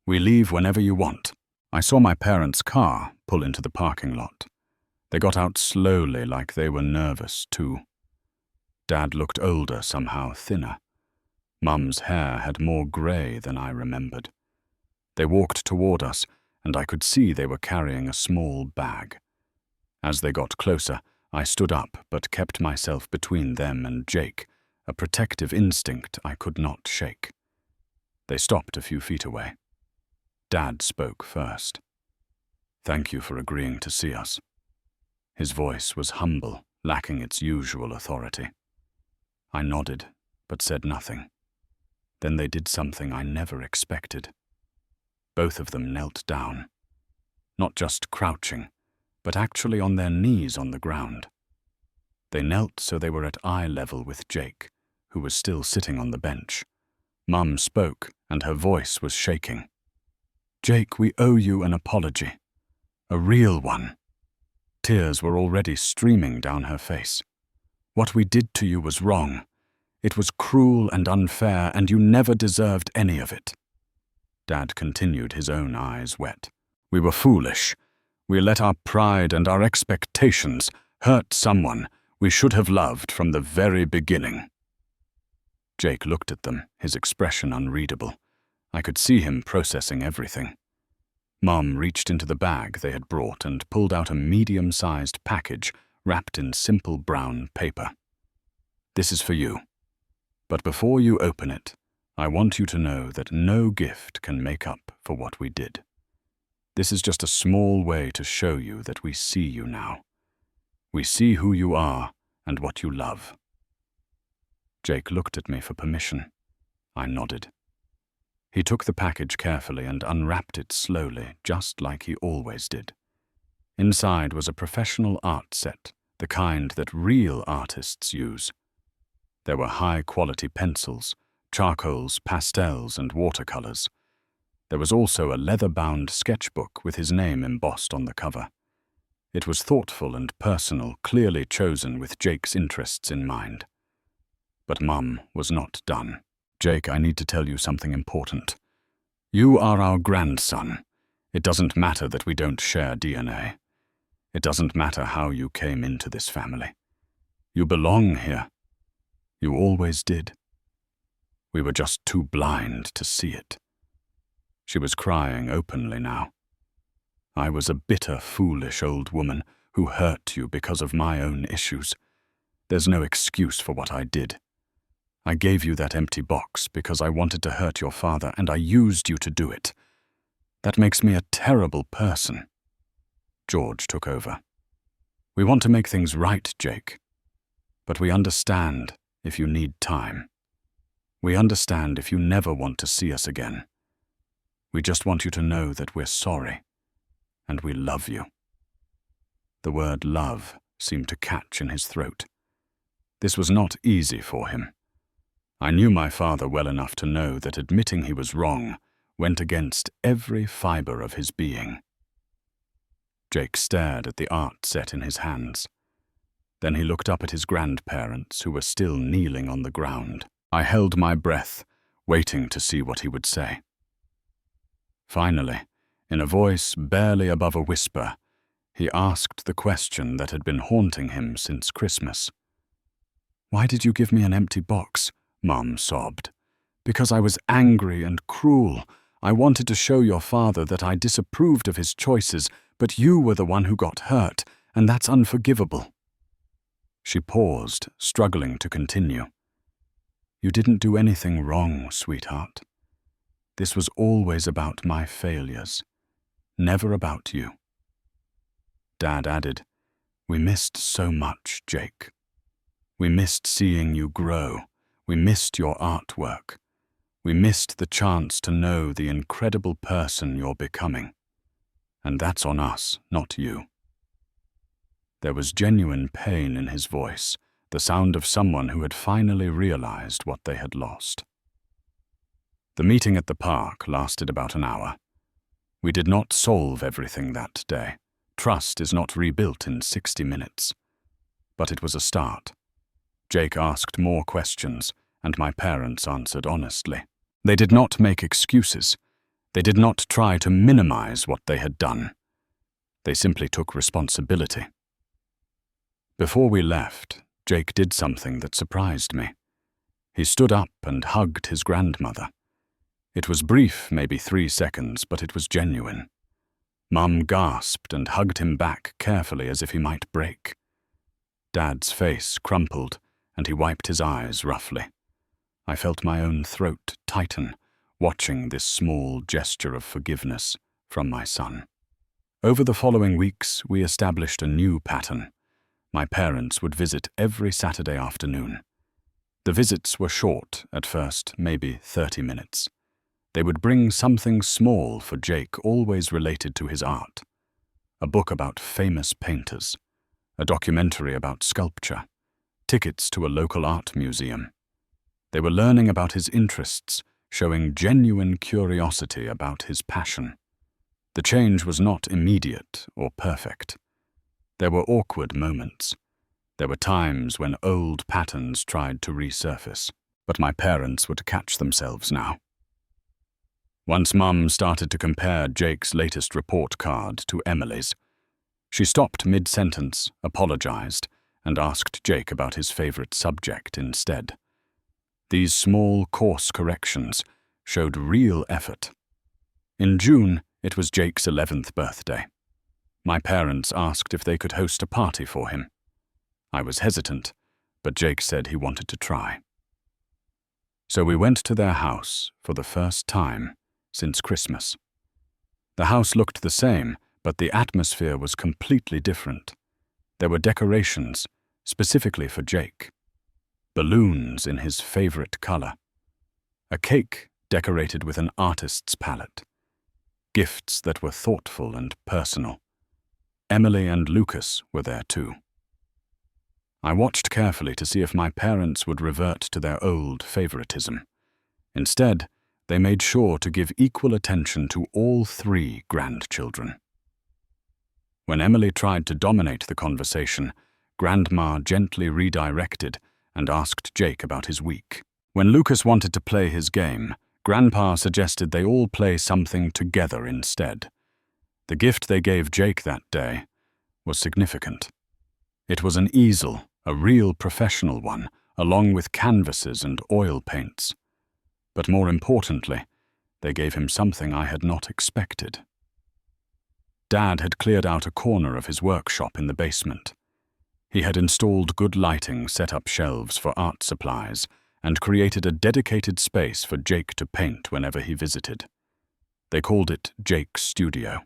We leave whenever you want." I saw my parents' car pull into the parking lot. They got out slowly, like they were nervous too. Dad looked older, somehow thinner. Mum's hair had more grey than I remembered. They walked toward us, and I could see they were carrying a small bag. As they got closer, I stood up but kept myself between them and Jake, a protective instinct I could not shake. They stopped a few feet away. Dad spoke first. "Thank you for agreeing to see us." His voice was humble, lacking its usual authority. I nodded, but said nothing. Then they did something I never expected. Both of them knelt down, not just crouching, but actually on their knees on the ground. They knelt so they were at eye level with Jake, who was still sitting on the bench. Mum spoke, and her voice was shaking. "Jake, we owe you an apology. A real one." Tears were already streaming down her face. "What we did to you was wrong. It was cruel and unfair, and you never deserved any of it." Dad continued, his own eyes wet. "We were foolish. We let our pride and our expectations hurt someone we should have loved from the very beginning." Jake looked at them, his expression unreadable. I could see him processing everything. Mom reached into the bag they had brought and pulled out a medium-sized package wrapped in simple brown paper. "This is for you. But before you open it, I want you to know that no gift can make up for what we did. This is just a small way to show you that we see you now. We see who you are and what you love." Jake looked at me for permission. I nodded. He took the package carefully and unwrapped it slowly, just like he always did. Inside was a professional art set the kind that real artists use. There were high-quality pencils, charcoals, pastels, and watercolors. There was also a leather-bound sketchbook with his name embossed on the cover. It was thoughtful and personal, clearly chosen with Jake's interests in mind. But Mum was not done. "Jake, I need to tell you something important. You are our grandson. It doesn't matter that we don't share DNA. It doesn't matter how you came into this family. You belong here. You always did. We were just too blind to see it." She was crying openly now. "I was a bitter, foolish old woman who hurt you because of my own issues. There's no excuse for what I did. I gave you that empty box because I wanted to hurt your father, and I used you to do it. That makes me a terrible person." George took over. "We want to make things right, Jake. But we understand if you need time. We understand if you never want to see us again. We just want you to know that we're sorry, and we love you." The word love seemed to catch in his throat. This was not easy for him. I knew my father well enough to know that admitting he was wrong went against every fiber of his being. Jake stared at the art set in his hands. Then he looked up at his grandparents, who were still kneeling on the ground. I held my breath, waiting to see what he would say. Finally, in a voice barely above a whisper, he asked the question that had been haunting him since Christmas. "Why did you give me an empty box?" Mum sobbed. "Because I was angry and cruel. I wanted to show your father that I disapproved of his choices, but you were the one who got hurt, and that's unforgivable." She paused, struggling to continue. "You didn't do anything wrong, sweetheart. This was always about my failures, never about you." Dad added, "We missed so much, Jake. We missed seeing you grow. We missed your artwork. We missed the chance to know the incredible person you're becoming. And that's on us, not you." There was genuine pain in his voice, the sound of someone who had finally realized what they had lost. The meeting at the park lasted about an hour. We did not solve everything that day. Trust is not rebuilt in 60 minutes. But it was a start. Jake asked more questions, and my parents answered honestly. They did not make excuses. They did not try to minimize what they had done. They simply took responsibility. Before we left, Jake did something that surprised me. He stood up and hugged his grandmother. It was brief, maybe 3 seconds, but it was genuine. Mum gasped and hugged him back carefully as if he might break. Dad's face crumpled, and he wiped his eyes roughly. I felt my own throat tighten, watching this small gesture of forgiveness from my son. Over the following weeks, we established a new pattern. My parents would visit every Saturday afternoon. The visits were short at first, maybe 30 minutes. They would bring something small for Jake, always related to his art. A book about famous painters, a documentary about sculpture, tickets to a local art museum. They were learning about his interests, showing genuine curiosity about his passion. The change was not immediate or perfect. There were awkward moments. There were times when old patterns tried to resurface, but my parents would catch themselves now. Once Mum started to compare Jake's latest report card to Emily's. She stopped mid-sentence, apologized, and asked Jake about his favorite subject instead. These small course corrections showed real effort. In June, it was Jake's 11th birthday. My parents asked if they could host a party for him. I was hesitant, but Jake said he wanted to try. So we went to their house for the first time since Christmas. The house looked the same, but the atmosphere was completely different. There were decorations, specifically for Jake. Balloons in his favorite color. A cake decorated with an artist's palette. Gifts that were thoughtful and personal. Emily and Lucas were there too. I watched carefully to see if my parents would revert to their old favoritism. Instead, they made sure to give equal attention to all 3 grandchildren. When Emily tried to dominate the conversation, Grandma gently redirected and asked Jake about his week. When Lucas wanted to play his game, Grandpa suggested they all play something together instead. The gift they gave Jake that day was significant. It was an easel, a real professional one, along with canvases and oil paints. But more importantly, they gave him something I had not expected. Dad had cleared out a corner of his workshop in the basement. He had installed good lighting, set up shelves for art supplies, and created a dedicated space for Jake to paint whenever he visited. They called it Jake's studio.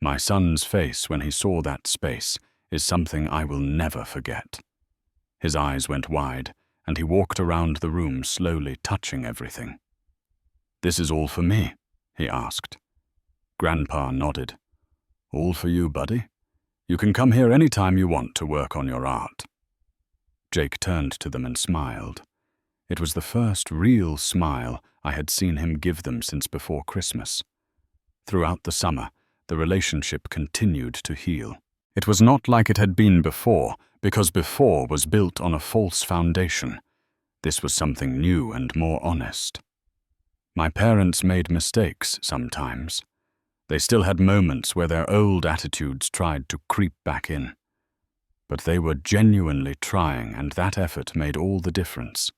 My son's face when he saw that space is something I will never forget. His eyes went wide, and he walked around the room slowly touching everything. "This is all for me?" he asked. Grandpa nodded. "All for you, buddy. You can come here any time you want to work on your art." Jake turned to them and smiled. It was the first real smile I had seen him give them since before Christmas. Throughout the summer, the relationship continued to heal. It was not like it had been before, because before was built on a false foundation. This was something new and more honest. My parents made mistakes sometimes. They still had moments where their old attitudes tried to creep back in. But they were genuinely trying, and that effort made all the difference.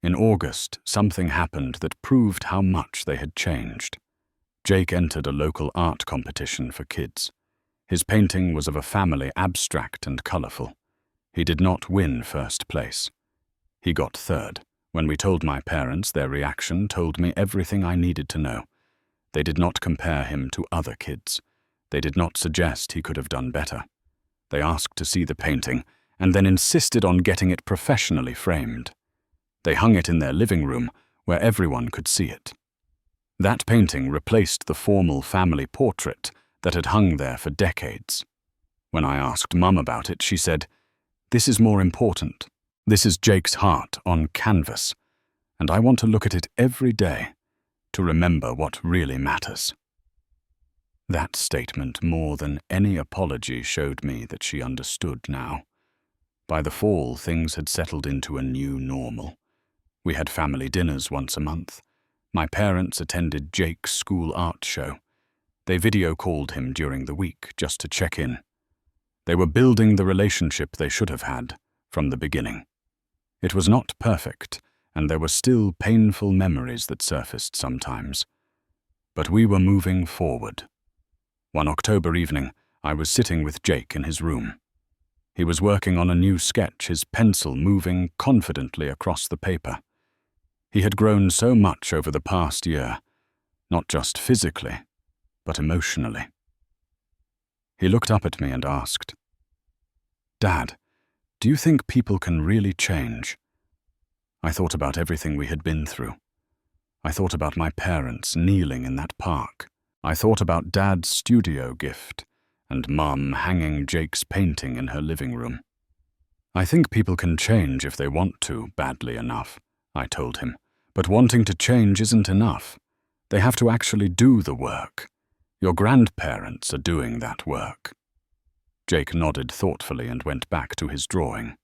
In August, something happened that proved how much they had changed. Jake entered a local art competition for kids. His painting was of a family abstract and colorful. He did not win first place. He got third. When we told my parents, their reaction told me everything I needed to know. They did not compare him to other kids. They did not suggest he could have done better. They asked to see the painting and then insisted on getting it professionally framed. They hung it in their living room where everyone could see it. That painting replaced the formal family portrait that had hung there for decades. When I asked Mum about it, she said, "This is more important. This is Jake's heart on canvas, and I want to look at it every day to remember what really matters." That statement, more than any apology, showed me that she understood now. By the fall, things had settled into a new normal. We had family dinners once a month. My parents attended Jake's school art show. They video called him during the week just to check in. They were building the relationship they should have had from the beginning. It was not perfect, and there were still painful memories that surfaced sometimes. But we were moving forward. One October evening, I was sitting with Jake in his room. He was working on a new sketch, his pencil moving confidently across the paper. He had grown so much over the past year, not just physically, but emotionally. He looked up at me and asked, "Dad, do you think people can really change?" I thought about everything we had been through. I thought about my parents kneeling in that park. I thought about Dad's studio gift and Mum hanging Jake's painting in her living room. "I think people can change if they want to badly enough," I told him. "But wanting to change isn't enough. They have to actually do the work. Your grandparents are doing that work." Jake nodded thoughtfully and went back to his drawing.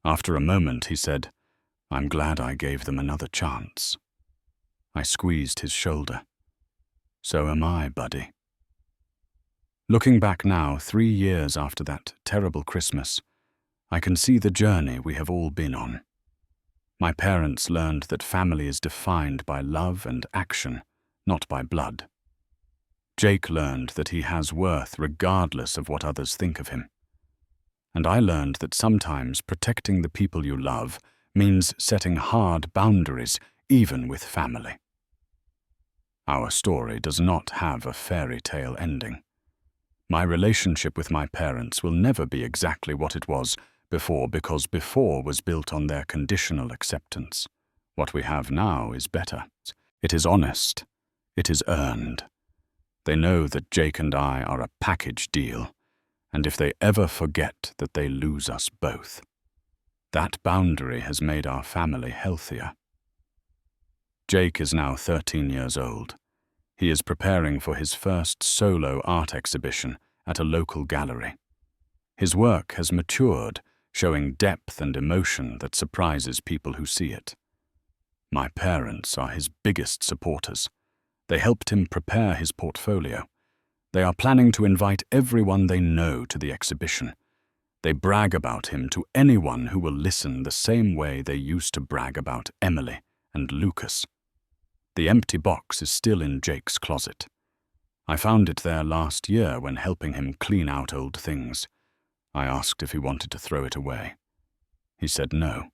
After a moment, he said, "I'm glad I gave them another chance." I squeezed his shoulder. "So am I, buddy." Looking back now, 3 years after that terrible Christmas, I can see the journey we have all been on. My parents learned that family is defined by love and action, not by blood. Jake learned that he has worth regardless of what others think of him. And I learned that sometimes protecting the people you love means setting hard boundaries, even with family. Our story does not have a fairy tale ending. My relationship with my parents will never be exactly what it was before, because before was built on their conditional acceptance. What we have now is better. It is honest. It is earned. They know that Jake and I are a package deal, and if they ever forget that they lose us both. That boundary has made our family healthier. Jake is now 13 years old. He is preparing for his first solo art exhibition at a local gallery. His work has matured, showing depth and emotion that surprises people who see it. My parents are his biggest supporters. They helped him prepare his portfolio. They are planning to invite everyone they know to the exhibition. They brag about him to anyone who will listen the same way they used to brag about Emily and Lucas. The empty box is still in Jake's closet. I found it there last year when helping him clean out old things. I asked if he wanted to throw it away. He said no.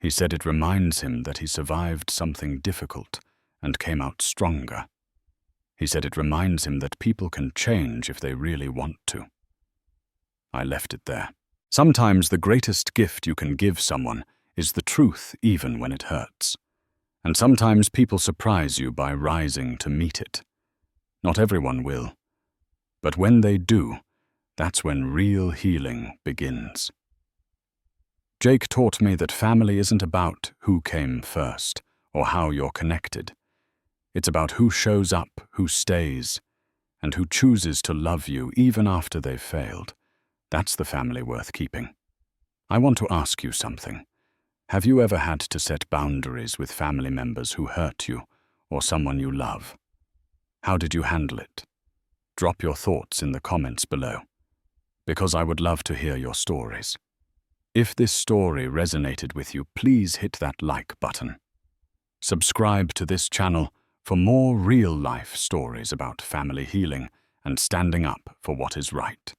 He said it reminds him that he survived something difficult and came out stronger. He said it reminds him that people can change if they really want to. I left it there. Sometimes the greatest gift you can give someone is the truth even when it hurts. And sometimes people surprise you by rising to meet it. Not everyone will. But when they do, that's when real healing begins. Jake taught me that family isn't about who came first or how you're connected. It's about who shows up, who stays, and who chooses to love you even after they've failed. That's the family worth keeping. I want to ask you something. Have you ever had to set boundaries with family members who hurt you or someone you love? How did you handle it? Drop your thoughts in the comments below, because I would love to hear your stories. If this story resonated with you, please hit that like button. Subscribe to this channel for more real-life stories about family healing and standing up for what is right.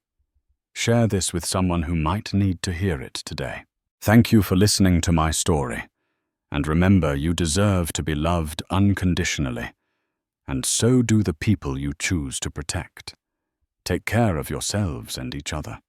Share this with someone who might need to hear it today. Thank you for listening to my story. And remember, you deserve to be loved unconditionally, and so do the people you choose to protect. Take care of yourselves and each other.